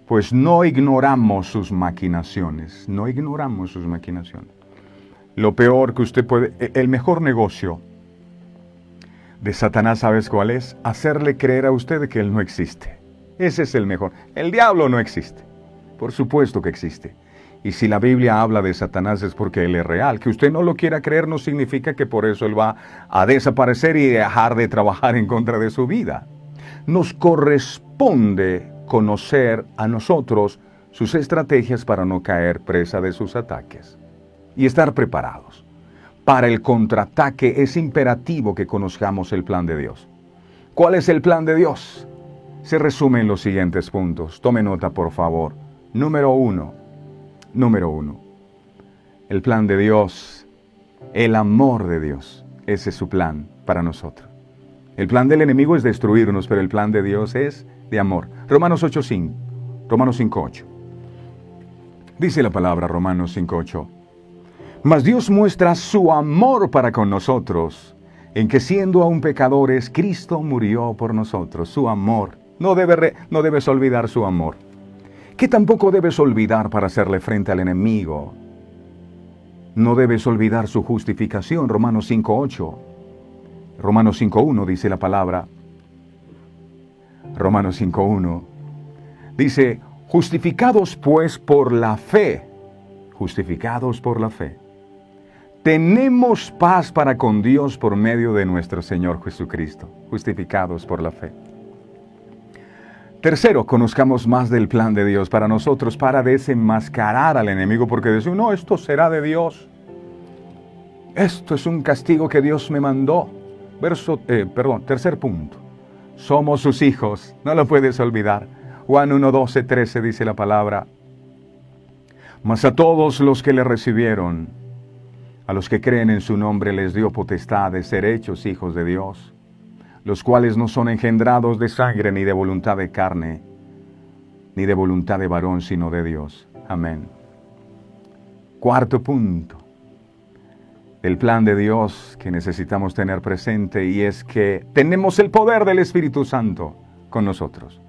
pues no ignoramos sus maquinaciones, no ignoramos sus maquinaciones. Lo peor que usted puede, el mejor negocio de Satanás, ¿sabes cuál es? Hacerle creer a usted que él no existe. Ese es el mejor. El diablo no existe. Por supuesto que existe. Y si la Biblia habla de Satanás es porque él es real. Que usted no lo quiera creer no significa que por eso él va a desaparecer y dejar de trabajar en contra de su vida. Nos corresponde conocer a nosotros sus estrategias para no caer presa de sus ataques. Y estar preparados. Para el contraataque es imperativo que conozcamos el plan de Dios. ¿Cuál es el plan de Dios? Se resume en los siguientes puntos. Tome nota, por favor. Número uno. El plan de Dios, el amor de Dios. Ese es su plan para nosotros. El plan del enemigo es destruirnos, pero el plan de Dios es de amor. Romanos 5:8. Dice la palabra Romanos 5:8. Mas Dios muestra su amor para con nosotros, en que siendo aún pecadores, Cristo murió por nosotros. Su amor. No debes olvidar su amor. Que tampoco debes olvidar para hacerle frente al enemigo. No debes olvidar su justificación. Romanos 5:8. Romanos 5:1 dice la palabra. Romanos 5:1 dice, justificados pues por la fe. Justificados por la fe. Tenemos paz para con Dios por medio de nuestro Señor Jesucristo. Justificados por la fe. Tercero, conozcamos más del plan de Dios para nosotros, para desenmascarar al enemigo, porque decimos, no, esto será de Dios. Esto es un castigo que Dios me mandó. Tercer punto. Somos sus hijos, no lo puedes olvidar. Juan 1:12-13 dice la palabra. Mas a todos los que le recibieron, a los que creen en su nombre, les dio potestad de ser hechos hijos de Dios, los cuales no son engendrados de sangre, ni de voluntad de carne, ni de voluntad de varón, sino de Dios. Amén. Cuarto punto del plan de Dios que necesitamos tener presente, y es que tenemos el poder del Espíritu Santo con nosotros.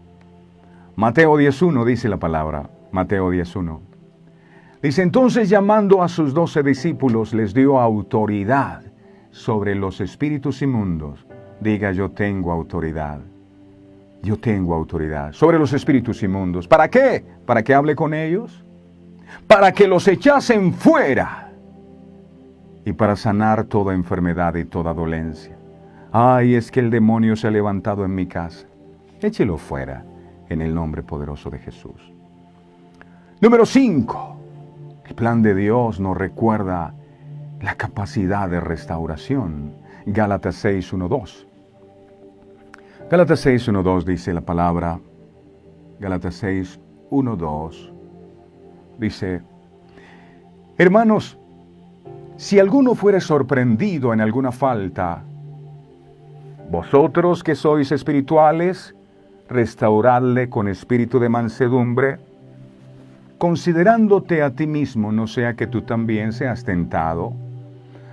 Mateo 10:1 dice la palabra. Mateo 10:1. Dice, entonces llamando a sus 12 discípulos, les dio autoridad sobre los espíritus inmundos. Diga, yo tengo autoridad. Yo tengo autoridad sobre los espíritus inmundos. ¿Para qué? ¿Para que hable con ellos? Para que los echasen fuera. Y para sanar toda enfermedad y toda dolencia. Ay, es que el demonio se ha levantado en mi casa. Échelo fuera en el nombre poderoso de Jesús. Número 5. El plan de Dios nos recuerda la capacidad de restauración. Gálatas 6:1-2. Gálatas 6:1-2 dice la palabra. Gálatas 6:1-2 dice, hermanos, si alguno fuere sorprendido en alguna falta, vosotros que sois espirituales, restauradle con espíritu de mansedumbre, considerándote a ti mismo, no sea que tú también seas tentado.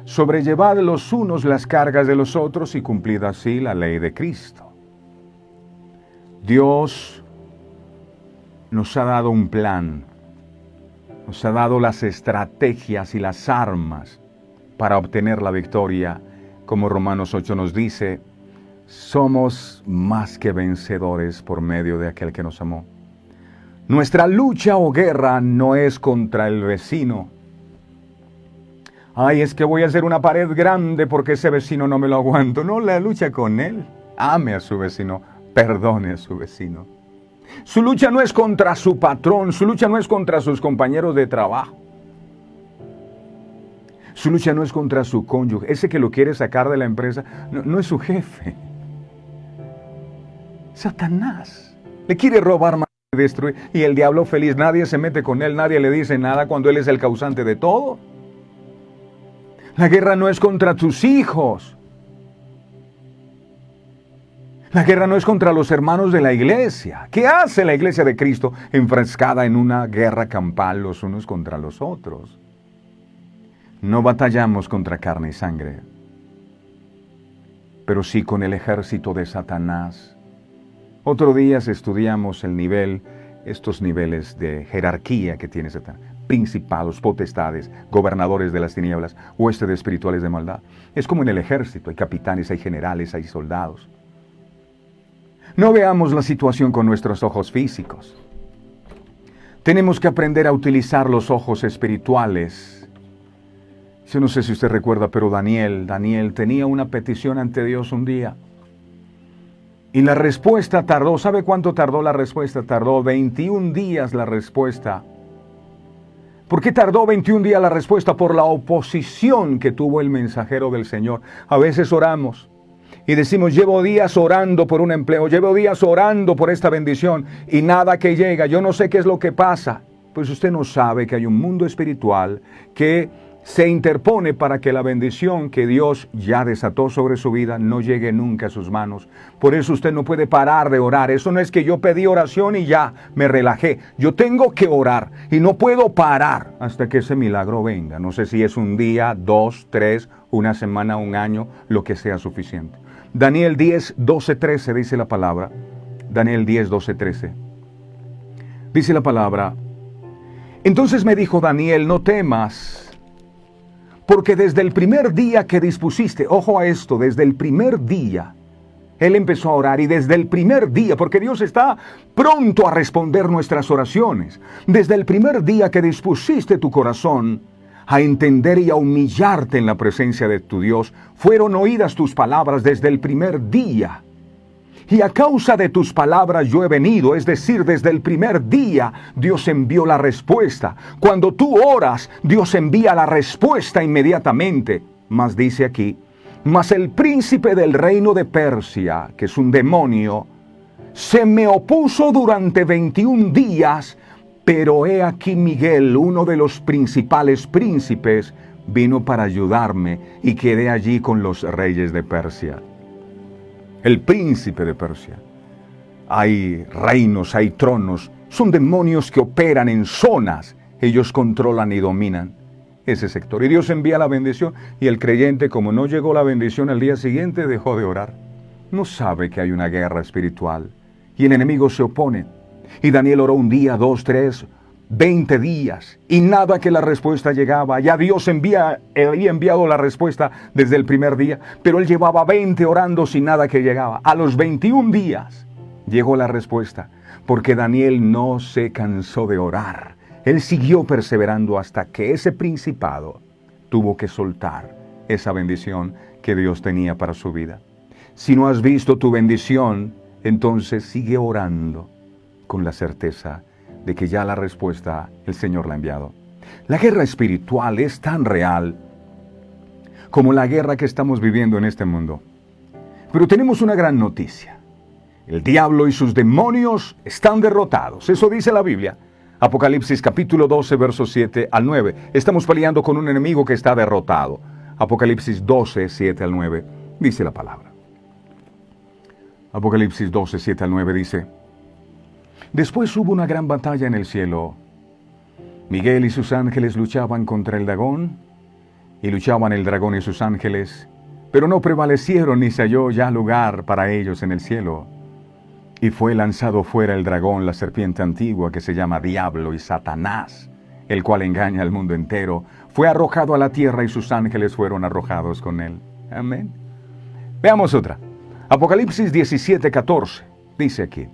Sobrellevad los unos las cargas de los otros y cumplid así la ley de Cristo. Dios nos ha dado un plan, nos ha dado las estrategias y las armas para obtener la victoria. Como Romanos 8 nos dice, somos más que vencedores por medio de aquel que nos amó. Nuestra lucha o guerra no es contra el vecino. Ay, es que voy a hacer una pared grande porque ese vecino no me lo aguanto. No, la lucha con él. Ame a su vecino, perdone a su vecino. Su lucha no es contra su patrón, su lucha no es contra sus compañeros de trabajo. Su lucha no es contra su cónyuge. Ese que lo quiere sacar de la empresa no es su jefe. Satanás le quiere robar más. Destruir, y el diablo feliz, nadie se mete con él, nadie le dice nada cuando él es el causante de todo. La guerra no es contra tus hijos. La guerra no es contra los hermanos de la iglesia. ¿Qué hace la iglesia de Cristo enfrascada en una guerra campal los unos contra los otros? No batallamos contra carne y sangre, pero sí con el ejército de Satanás. Otro día estudiamos estos niveles de jerarquía que tiene Satanás. Principados, potestades, gobernadores de las tinieblas, huestes espirituales de maldad. Es como en el ejército, hay capitanes, hay generales, hay soldados. No veamos la situación con nuestros ojos físicos. Tenemos que aprender a utilizar los ojos espirituales. Yo no sé si usted recuerda, pero Daniel tenía una petición ante Dios un día. Y la respuesta tardó, ¿sabe cuánto tardó la respuesta? Tardó 21 días la respuesta. ¿Por qué tardó 21 días la respuesta? Por la oposición que tuvo el mensajero del Señor. A veces oramos y decimos, llevo días orando por un empleo, llevo días orando por esta bendición y nada que llega, yo no sé qué es lo que pasa. Pues usted no sabe que hay un mundo espiritual que se interpone para que la bendición que Dios ya desató sobre su vida no llegue nunca a sus manos. Por eso usted no puede parar de orar. Eso no es que yo pedí oración y ya me relajé. Yo tengo que orar y no puedo parar hasta que ese milagro venga. No sé si es un día, 2, 3, una semana, un año, lo que sea suficiente. Daniel 10, 12, 13 dice la palabra. Daniel 10, 12, 13. Dice la palabra. Entonces me dijo Daniel, no temas, porque desde el primer día que dispusiste, ojo a esto, desde el primer día, él empezó a orar y desde el primer día, porque Dios está pronto a responder nuestras oraciones, desde el primer día que dispusiste tu corazón a entender y a humillarte en la presencia de tu Dios, fueron oídas tus palabras desde el primer día. Y a causa de tus palabras yo he venido, es decir, desde el primer día Dios envió la respuesta. Cuando tú oras, Dios envía la respuesta inmediatamente. Mas dice aquí, mas el príncipe del reino de Persia, que es un demonio, se me opuso durante 21 días, pero he aquí Miguel, uno de los principales príncipes, vino para ayudarme y quedé allí con los reyes de Persia. El príncipe de Persia. Hay reinos, hay tronos, son demonios que operan en zonas. Ellos controlan y dominan ese sector. Y Dios envía la bendición y el creyente, como no llegó la bendición al día siguiente, dejó de orar. No sabe que hay una guerra espiritual y el enemigo se opone. Y Daniel oró un día, 2, 3, 20 días y nada que la respuesta llegaba. Ya Dios había enviado la respuesta desde el primer día, pero él llevaba 20 orando sin nada que llegaba. A los 21 días llegó la respuesta, porque Daniel no se cansó de orar. Él siguió perseverando hasta que ese principado tuvo que soltar esa bendición que Dios tenía para su vida. Si no has visto tu bendición, entonces sigue orando con la certeza de que ya la respuesta el Señor la ha enviado. La guerra espiritual es tan real como la guerra que estamos viviendo en este mundo. Pero tenemos una gran noticia. El diablo y sus demonios están derrotados. Eso dice la Biblia. Apocalipsis capítulo 12, versos 7 al 9. Estamos peleando con un enemigo que está derrotado. Apocalipsis 12, 7 al 9. Dice la palabra. Apocalipsis 12, 7 al 9 dice: Después hubo una gran batalla en el cielo. Miguel y sus ángeles luchaban contra el dragón, y luchaban el dragón y sus ángeles, pero no prevalecieron ni se halló ya lugar para ellos en el cielo. Y fue lanzado fuera el dragón, la serpiente antigua, que se llama Diablo y Satanás, el cual engaña al mundo entero. Fue arrojado a la tierra y sus ángeles fueron arrojados con él. Amén. Veamos otra. Apocalipsis 17, 14. Dice aquí.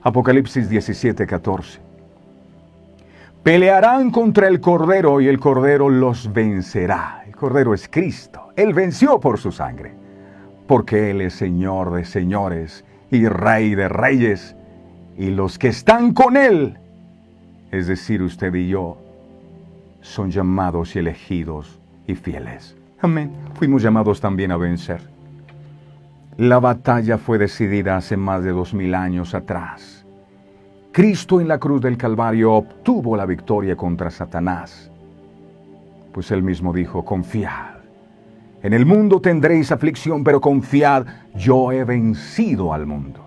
Apocalipsis 17, 14. Pelearán contra el Cordero y el Cordero los vencerá. El Cordero es Cristo. Él venció por su sangre. Porque Él es Señor de señores y Rey de reyes. Y los que están con Él, es decir, usted y yo, son llamados y elegidos y fieles. Amén. Fuimos llamados también a vencer. La batalla fue decidida hace más de 2000 años atrás. Cristo en la cruz del Calvario obtuvo la victoria contra Satanás. Pues Él mismo dijo, confiad. En el mundo tendréis aflicción, pero confiad, yo he vencido al mundo.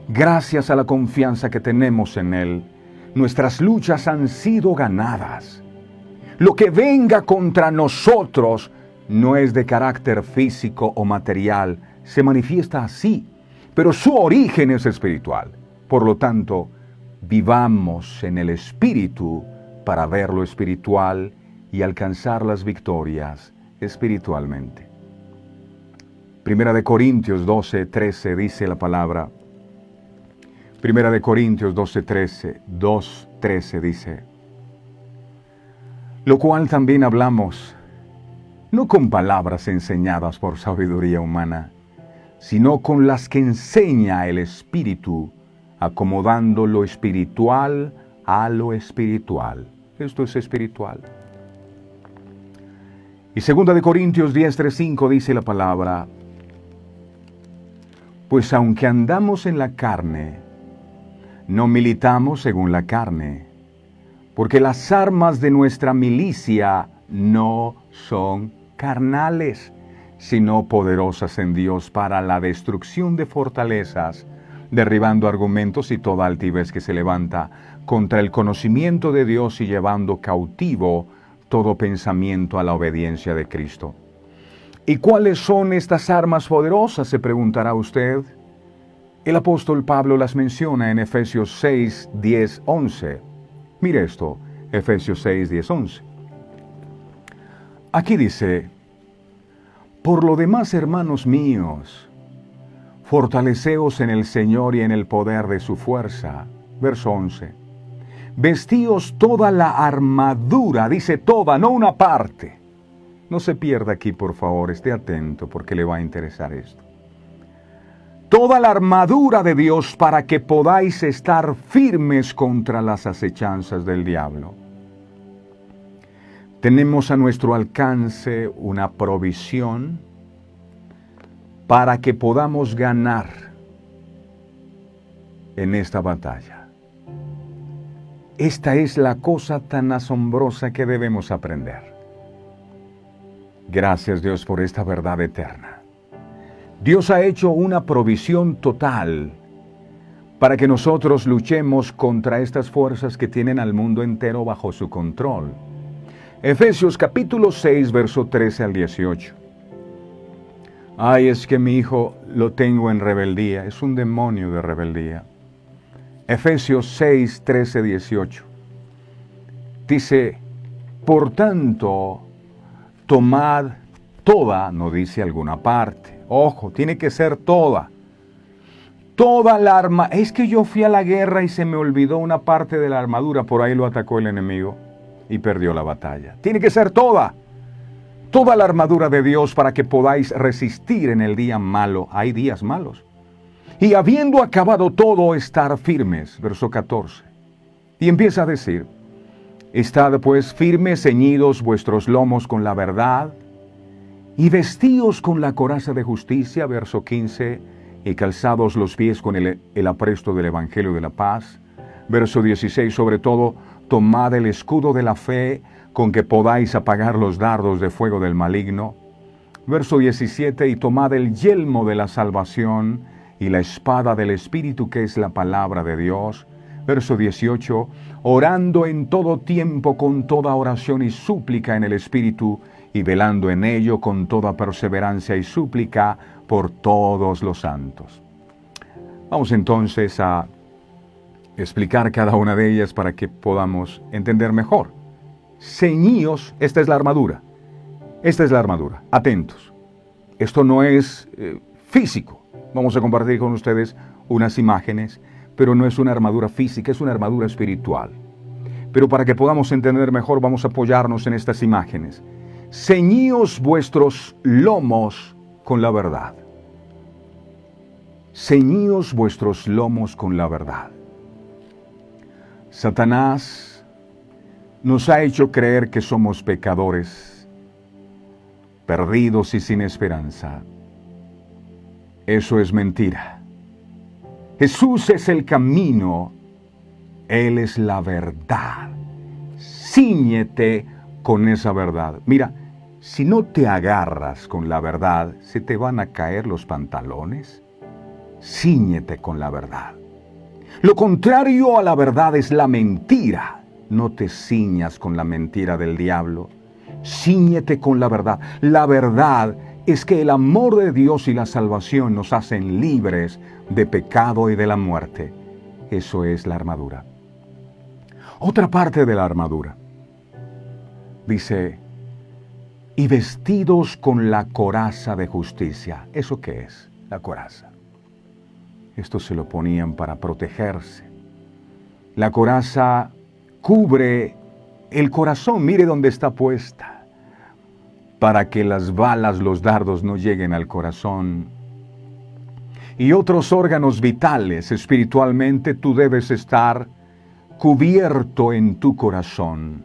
Gracias a la confianza que tenemos en Él, nuestras luchas han sido ganadas. Lo que venga contra nosotros no es de carácter físico o material, se manifiesta así, pero su origen es espiritual. Por lo tanto, vivamos en el espíritu para ver lo espiritual y alcanzar las victorias espiritualmente. Primera de Corintios 12:13 dice la palabra. Primera de Corintios 2:13 dice: lo cual también hablamos, no con palabras enseñadas por sabiduría humana, sino con las que enseña el Espíritu, acomodando lo espiritual a lo espiritual. Esto es espiritual. Y 2 de Corintios 10:5 dice la palabra: pues aunque andamos en la carne, no militamos según la carne, porque las armas de nuestra milicia no son carnales, sino poderosas en Dios para la destrucción de fortalezas, derribando argumentos y toda altivez que se levanta contra el conocimiento de Dios y llevando cautivo todo pensamiento a la obediencia de Cristo. ¿Y cuáles son estas armas poderosas?, se preguntará usted. El apóstol Pablo las menciona en Efesios 6, 10, 11. Mire esto, Efesios 6, 10, 11. Aquí dice: por lo demás, hermanos míos, fortaleceos en el Señor y en el poder de su fuerza. Verso 11. Vestíos toda la armadura, dice toda, no una parte. No se pierda aquí, por favor, esté atento porque le va a interesar esto. Toda la armadura de Dios para que podáis estar firmes contra las acechanzas del diablo. Tenemos a nuestro alcance una provisión para que podamos ganar en esta batalla. Esta es la cosa tan asombrosa que debemos aprender. Gracias, Dios, por esta verdad eterna. Dios ha hecho una provisión total para que nosotros luchemos contra estas fuerzas que tienen al mundo entero bajo su control. Efesios capítulo 6, verso 13 al 18. Ay, es que mi hijo lo tengo en rebeldía, es un demonio de rebeldía. Efesios 6, 13, 18. Dice: por tanto, tomad toda, no dice alguna parte. Ojo, tiene que ser toda. Toda la arma. Es que yo fui a la guerra y se me olvidó una parte de la armadura. Por ahí lo atacó el enemigo y perdió la batalla. Tiene que ser toda. Toda la armadura de Dios para que podáis resistir en el día malo. Hay días malos. Y habiendo acabado todo, estar firmes. Verso 14. Y empieza a decir: estad pues firmes, ceñidos vuestros lomos con la verdad, y vestíos con la coraza de justicia, verso 15, y calzados los pies con el apresto del Evangelio de la paz. Verso 16, sobre todo, tomad el escudo de la fe, con que podáis apagar los dardos de fuego del maligno. Verso 17, y tomad el yelmo de la salvación, y la espada del Espíritu, que es la palabra de Dios. Verso 18, orando en todo tiempo con toda oración y súplica en el Espíritu, y velando en ello con toda perseverancia y súplica por todos los santos. Vamos entonces a explicar cada una de ellas para que podamos entender mejor. Ceñíos, esta es la armadura. Esta es la armadura. Atentos. Esto no es físico. Vamos a compartir con ustedes unas imágenes, pero no es una armadura física, es una armadura espiritual. Pero para que podamos entender mejor, vamos a apoyarnos en estas imágenes. Ceñíos vuestros lomos con la verdad. Ceñíos vuestros lomos con la verdad. Satanás nos ha hecho creer que somos pecadores, perdidos y sin esperanza. Eso es mentira. Jesús es el camino, Él es la verdad. Cíñete con esa verdad. Mira, si no te agarras con la verdad, ¿se te van a caer los pantalones? Cíñete con la verdad. Lo contrario a la verdad es la mentira. No te ciñas con la mentira del diablo. Cíñete con la verdad. La verdad es que el amor de Dios y la salvación nos hacen libres de pecado y de la muerte. Eso es la armadura. Otra parte de la armadura. Dice, y vestidos con la coraza de justicia. ¿Eso qué es? La coraza. Esto se lo ponían para protegerse. La coraza cubre el corazón, mire dónde está puesta, para que las balas, los dardos no lleguen al corazón. Y otros órganos vitales, espiritualmente, tú debes estar cubierto en tu corazón.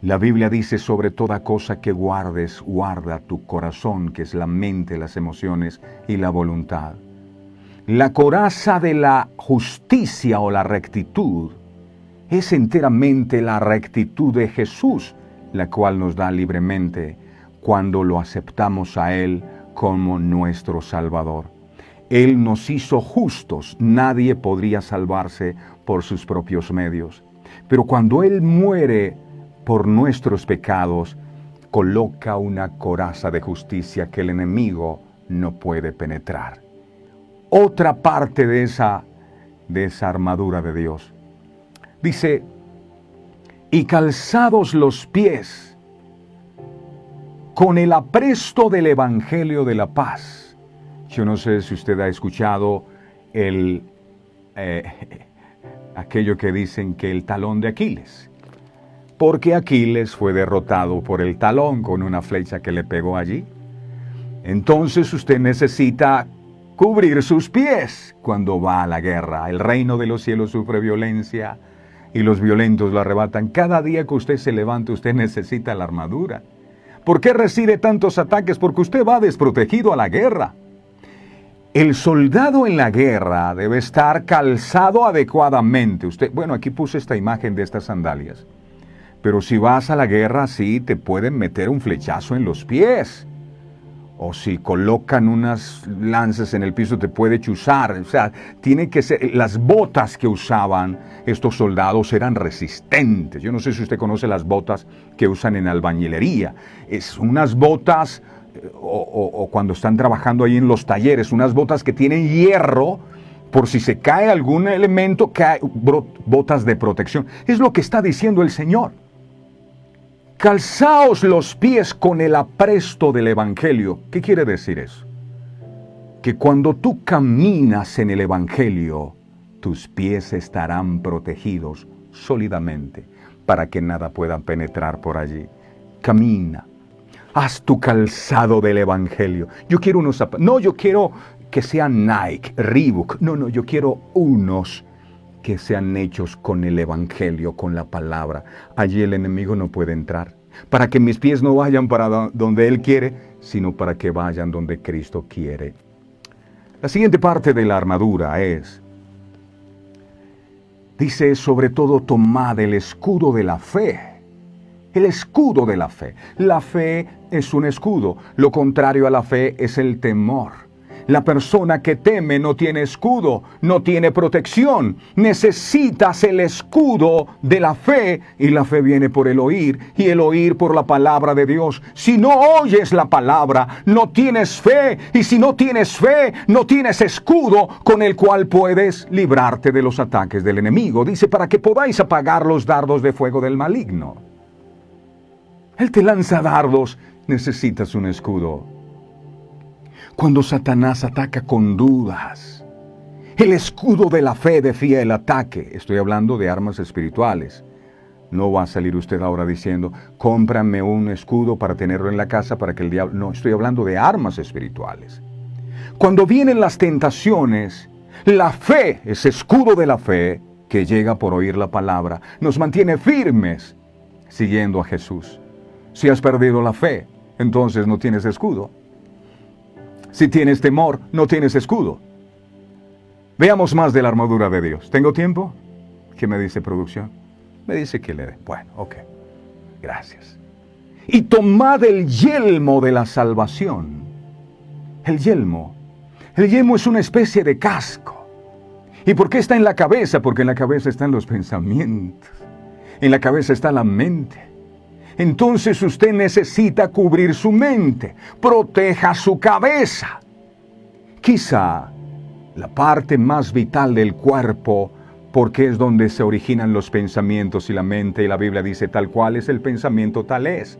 La Biblia dice, sobre toda cosa que guardes, guarda tu corazón, que es la mente, las emociones y la voluntad. La coraza de la justicia o la rectitud es enteramente la rectitud de Jesús, la cual nos da libremente cuando lo aceptamos a Él como nuestro Salvador. Él nos hizo justos, nadie podría salvarse por sus propios medios. Pero cuando Él muere por nuestros pecados, coloca una coraza de justicia que el enemigo no puede penetrar. Otra parte de esa armadura de Dios. Dice, y calzados los pies con el apresto del Evangelio de la paz. Yo no sé si usted ha escuchado aquello que dicen que el talón de Aquiles. Porque Aquiles fue derrotado por el talón con una flecha que le pegó allí. Entonces usted necesita cubrir sus pies cuando va a la guerra. El reino de los cielos sufre violencia y los violentos la arrebatan. Cada día que usted se levanta, usted necesita la armadura. ¿Por qué recibe tantos ataques? Porque usted va desprotegido a la guerra. El soldado en la guerra debe estar calzado adecuadamente. Bueno, aquí puse esta imagen de estas sandalias. Pero si vas a la guerra, sí, te pueden meter un flechazo en los pies. O si colocan unas lanzas en el piso, te puede chuzar. O sea, tiene que ser. Las botas que usaban estos soldados eran resistentes. Yo no sé si usted conoce las botas que usan en albañilería. Es unas botas, o cuando están trabajando ahí en los talleres, unas botas que tienen hierro, por si se cae algún elemento, botas de protección. Es lo que está diciendo el Señor. Calzaos los pies con el apresto del Evangelio. ¿Qué quiere decir eso? Que cuando tú caminas en el Evangelio, tus pies estarán protegidos sólidamente para que nada pueda penetrar por allí. Camina. Haz tu calzado del Evangelio. Yo quiero unos zapatos. No, yo quiero que sean Nike, Reebok. No, yo quiero unos que sean hechos con el Evangelio, con la palabra. Allí el enemigo no puede entrar. Para que mis pies no vayan para donde Él quiere, sino para que vayan donde Cristo quiere. La siguiente parte de la armadura dice, sobre todo tomad el escudo de la fe. El escudo de la fe. La fe es un escudo. Lo contrario a la fe es el temor. La persona que teme no tiene escudo, no tiene protección. Necesitas el escudo de la fe, y la fe viene por el oír, y el oír por la palabra de Dios. Si no oyes la palabra, no tienes fe, y si no tienes fe, no tienes escudo con el cual puedes librarte de los ataques del enemigo. Dice, para que podáis apagar los dardos de fuego del maligno. Él te lanza dardos, necesitas un escudo. Cuando Satanás ataca con dudas, el escudo de la fe defía el ataque. Estoy hablando de armas espirituales. No va a salir usted ahora diciendo, cómprame un escudo para tenerlo en la casa para que el diablo... No, estoy hablando de armas espirituales. Cuando vienen las tentaciones, la fe, ese escudo de la fe, que llega por oír la palabra, nos mantiene firmes siguiendo a Jesús. Si has perdido la fe, entonces no tienes escudo. Si tienes temor, no tienes escudo. Veamos más de la armadura de Dios. ¿Tengo tiempo? ¿Qué me dice producción? Me dice que le dé. Bueno, ok. Gracias. Y tomad el yelmo de la salvación. El yelmo. El yelmo es una especie de casco. ¿Y por qué está en la cabeza? Porque en la cabeza están los pensamientos. En la cabeza está la mente. Entonces usted necesita cubrir su mente, proteja su cabeza. Quizá la parte más vital del cuerpo, porque es donde se originan los pensamientos y la mente, y la Biblia dice tal cual es el pensamiento, tal es.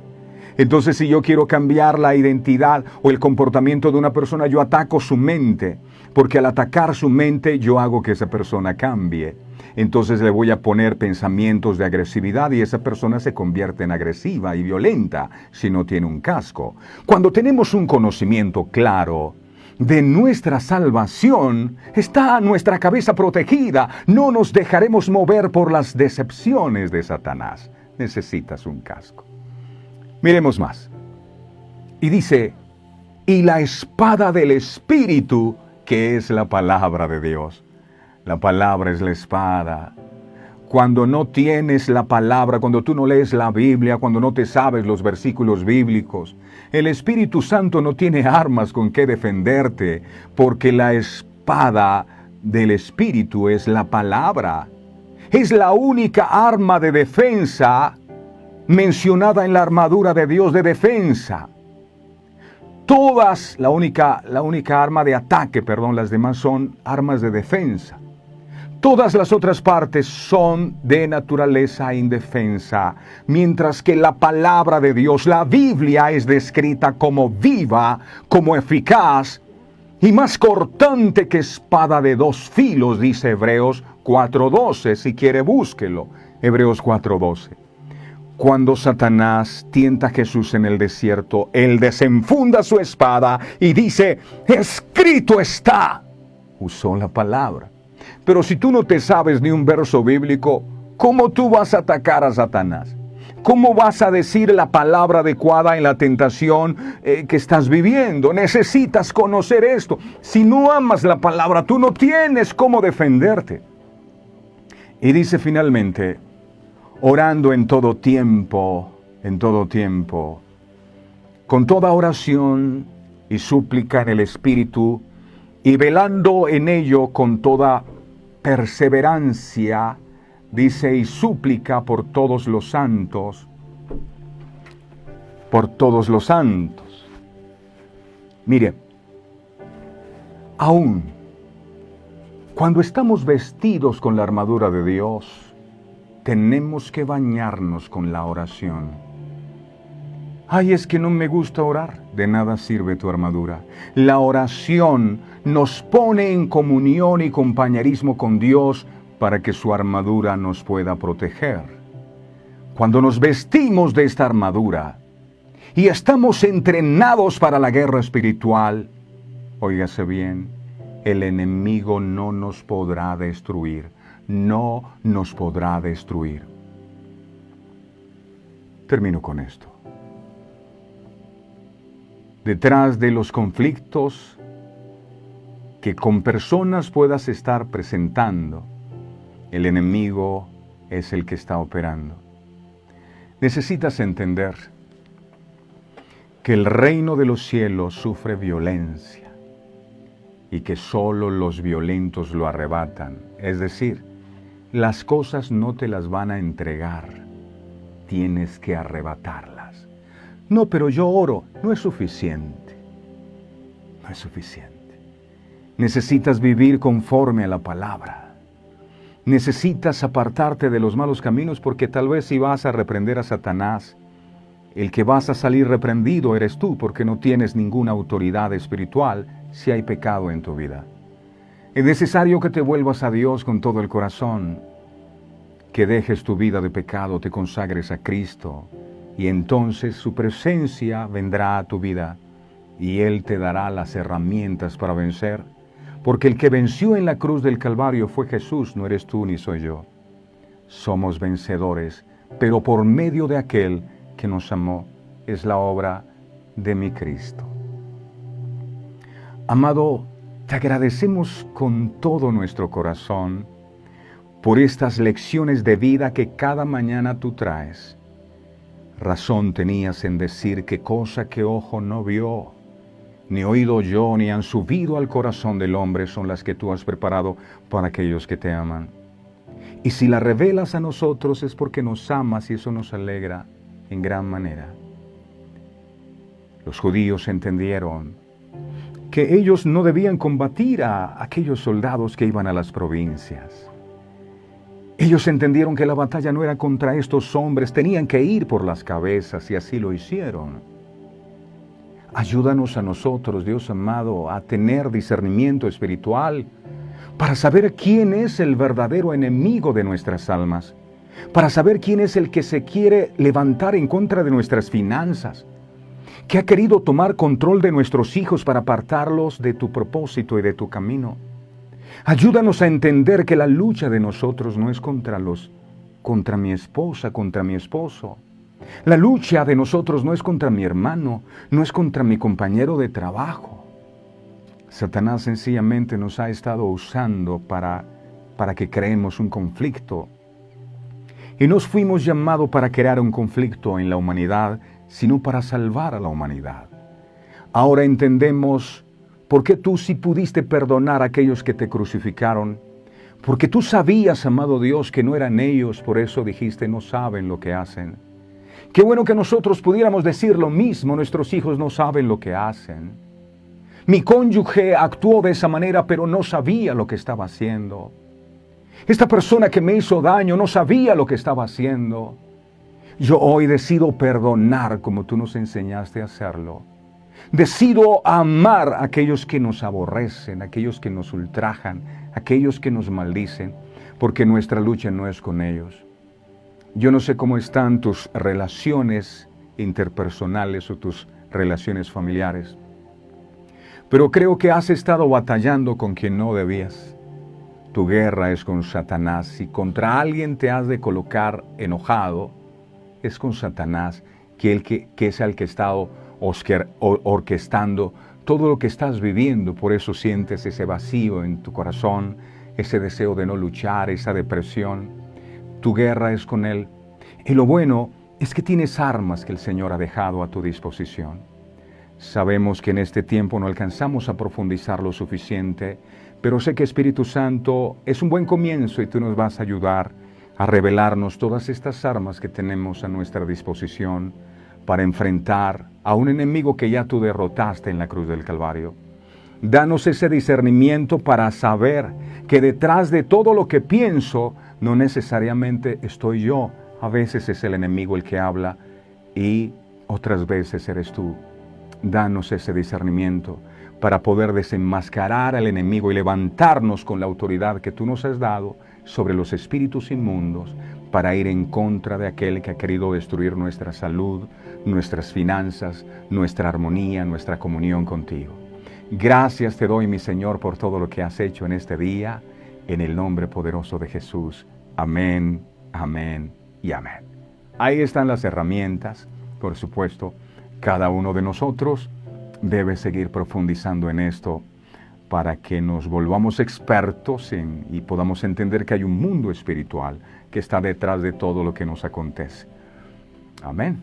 Entonces, si yo quiero cambiar la identidad o el comportamiento de una persona, yo ataco su mente, porque al atacar su mente yo hago que esa persona cambie. Entonces le voy a poner pensamientos de agresividad y esa persona se convierte en agresiva y violenta si no tiene un casco. Cuando tenemos un conocimiento claro de nuestra salvación, está nuestra cabeza protegida. No nos dejaremos mover por las decepciones de Satanás. Necesitas un casco. Miremos más. Y dice, y la espada del Espíritu, que es la palabra de Dios. La palabra es la espada. Cuando no tienes la palabra, cuando tú no lees la Biblia, cuando no te sabes los versículos bíblicos, el Espíritu Santo no tiene armas con que defenderte, porque la espada del Espíritu es la palabra. Es la única arma de defensa mencionada en la armadura de Dios de defensa. La única arma de ataque, las demás son armas de defensa. Todas las otras partes son de naturaleza indefensa, mientras que la palabra de Dios, la Biblia, es descrita como viva, como eficaz y más cortante que espada de dos filos, dice Hebreos 4:12. Si quiere, búsquelo. Hebreos 4:12. Cuando Satanás tienta a Jesús en el desierto, él desenfunda su espada y dice, escrito está. Usó la palabra. Pero si tú no te sabes ni un verso bíblico, ¿cómo tú vas a atacar a Satanás? ¿Cómo vas a decir la palabra adecuada en la tentación que estás viviendo? Necesitas conocer esto. Si no amas la palabra, tú no tienes cómo defenderte. Y dice finalmente, orando en todo tiempo, con toda oración y súplica en el Espíritu, y velando en ello con toda perseverancia, dice, y súplica por todos los santos, Mire, aún cuando estamos vestidos con la armadura de Dios, tenemos que bañarnos con la oración. Ay, es que no me gusta orar. De nada sirve tu armadura. La oración nos pone en comunión y compañerismo con Dios para que su armadura nos pueda proteger. Cuando nos vestimos de esta armadura y estamos entrenados para la guerra espiritual, óigase bien, el enemigo no nos podrá destruir. No nos podrá destruir. Termino con esto. Detrás de los conflictos que con personas puedas estar presentando, el enemigo es el que está operando. Necesitas entender que el reino de los cielos sufre violencia y que solo los violentos lo arrebatan. Es decir, las cosas no te las van a entregar, tienes que arrebatarlas. No, pero yo oro. No es suficiente. No es suficiente. Necesitas vivir conforme a la palabra. Necesitas apartarte de los malos caminos, porque tal vez si vas a reprender a Satanás, el que vas a salir reprendido eres tú, porque no tienes ninguna autoridad espiritual si hay pecado en tu vida. Es necesario que te vuelvas a Dios con todo el corazón, que dejes tu vida de pecado, te consagres a Cristo, y entonces su presencia vendrá a tu vida y Él te dará las herramientas para vencer, porque el que venció en la cruz del Calvario fue Jesús, no eres tú ni soy yo. Somos vencedores, pero por medio de aquel que nos amó. Es la obra de mi Cristo. Amado, te agradecemos con todo nuestro corazón por estas lecciones de vida que cada mañana tú traes. Razón tenías en decir que cosa que ojo no vio, ni oído yo, ni han subido al corazón del hombre son las que tú has preparado para aquellos que te aman. Y si las revelas a nosotros es porque nos amas y eso nos alegra en gran manera. Los judíos entendieron que ellos no debían combatir a aquellos soldados que iban a las provincias. Ellos entendieron que la batalla no era contra estos hombres, tenían que ir por las cabezas y así lo hicieron. Ayúdanos a nosotros, Dios amado, a tener discernimiento espiritual para saber quién es el verdadero enemigo de nuestras almas, para saber quién es el que se quiere levantar en contra de nuestras finanzas, que ha querido tomar control de nuestros hijos para apartarlos de tu propósito y de tu camino. Ayúdanos a entender que la lucha de nosotros no es contra mi esposa, contra mi esposo. La lucha de nosotros no es contra mi hermano, no es contra mi compañero de trabajo. Satanás sencillamente nos ha estado usando para que creemos un conflicto. Y no fuimos llamados para crear un conflicto en la humanidad, sino para salvar a la humanidad. Ahora entendemos por qué tú sí pudiste perdonar a aquellos que te crucificaron, porque tú sabías, amado Dios, que no eran ellos, por eso dijiste, no saben lo que hacen. Qué bueno que nosotros pudiéramos decir lo mismo, nuestros hijos no saben lo que hacen. Mi cónyuge actuó de esa manera, pero no sabía lo que estaba haciendo. Esta persona que me hizo daño no sabía lo que estaba haciendo. Yo hoy decido perdonar como tú nos enseñaste a hacerlo. Decido amar a aquellos que nos aborrecen, a aquellos que nos ultrajan, a aquellos que nos maldicen, porque nuestra lucha no es con ellos. Yo no sé cómo están tus relaciones interpersonales o tus relaciones familiares, pero creo que has estado batallando con quien no debías. Tu guerra es con Satanás. Si contra alguien te has de colocar enojado, es con Satanás, que es el que ha estado orquestando todo lo que estás viviendo. Por eso sientes ese vacío en tu corazón, ese deseo de no luchar, esa depresión. Tu guerra es con él. Y lo bueno es que tienes armas que el Señor ha dejado a tu disposición. Sabemos que en este tiempo no alcanzamos a profundizar lo suficiente, pero sé que Espíritu Santo es un buen comienzo y tú nos vas a ayudar a revelarnos todas estas armas que tenemos a nuestra disposición para enfrentar a un enemigo que ya tú derrotaste en la cruz del Calvario. Danos ese discernimiento para saber que detrás de todo lo que pienso, no necesariamente estoy yo. A veces es el enemigo el que habla y otras veces eres tú. Danos ese discernimiento para poder desenmascarar al enemigo y levantarnos con la autoridad que tú nos has dado sobre los espíritus inmundos para ir en contra de aquel que ha querido destruir nuestra salud, nuestras finanzas, nuestra armonía, nuestra comunión contigo. Gracias te doy, mi Señor, por todo lo que has hecho en este día, en el nombre poderoso de Jesús. Amén, amén y amén. Ahí están las herramientas, por supuesto. Cada uno de nosotros debe seguir profundizando en esto para que nos volvamos expertos y podamos entender que hay un mundo espiritual que está detrás de todo lo que nos acontece. Amén.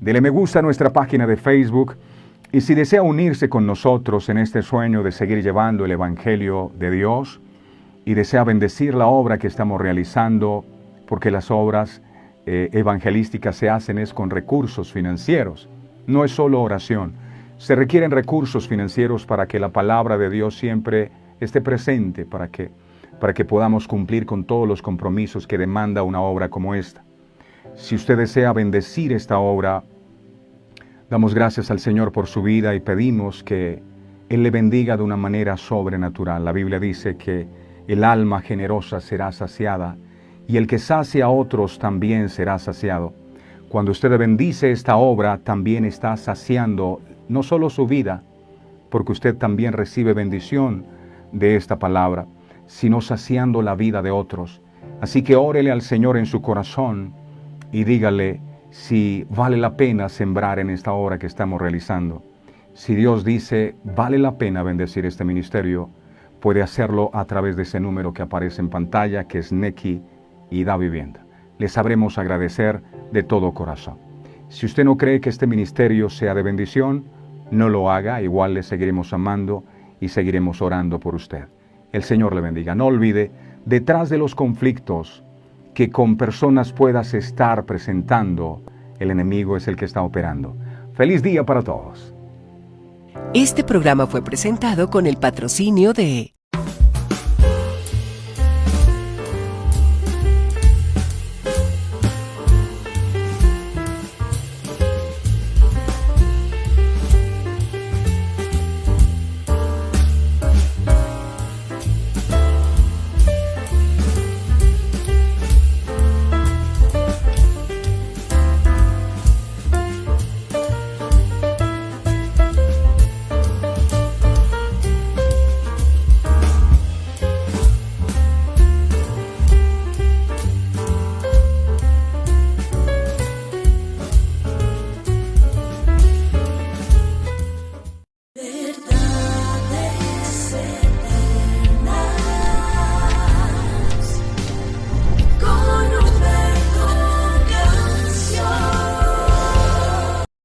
Dele me gusta a nuestra página de Facebook y si desea unirse con nosotros en este sueño de seguir llevando el Evangelio de Dios y desea bendecir la obra que estamos realizando, porque las obras evangelísticas se hacen es con recursos financieros, no es solo oración. Se requieren recursos financieros para que la palabra de Dios siempre esté presente, para que podamos cumplir con todos los compromisos que demanda una obra como esta. Si usted desea bendecir esta obra, damos gracias al Señor por su vida y pedimos que Él le bendiga de una manera sobrenatural. La Biblia dice que el alma generosa será saciada y el que sacia a otros también será saciado. Cuando usted bendice esta obra, también está saciando no solo su vida, porque usted también recibe bendición de esta palabra, sino saciando la vida de otros. Así que órele al Señor en su corazón y dígale si vale la pena sembrar en esta obra que estamos realizando. Si Dios dice, vale la pena bendecir este ministerio, puede hacerlo a través de ese número que aparece en pantalla, que es Nequi y Da Vivienda. Les sabremos agradecer de todo corazón. Si usted no cree que este ministerio sea de bendición, no lo haga, igual le seguiremos amando y seguiremos orando por usted. El Señor le bendiga. No olvide, detrás de los conflictos que con personas puedas estar presentando el enemigo es el que está operando. ¡Feliz día para todos! Este programa fue presentado con el patrocinio de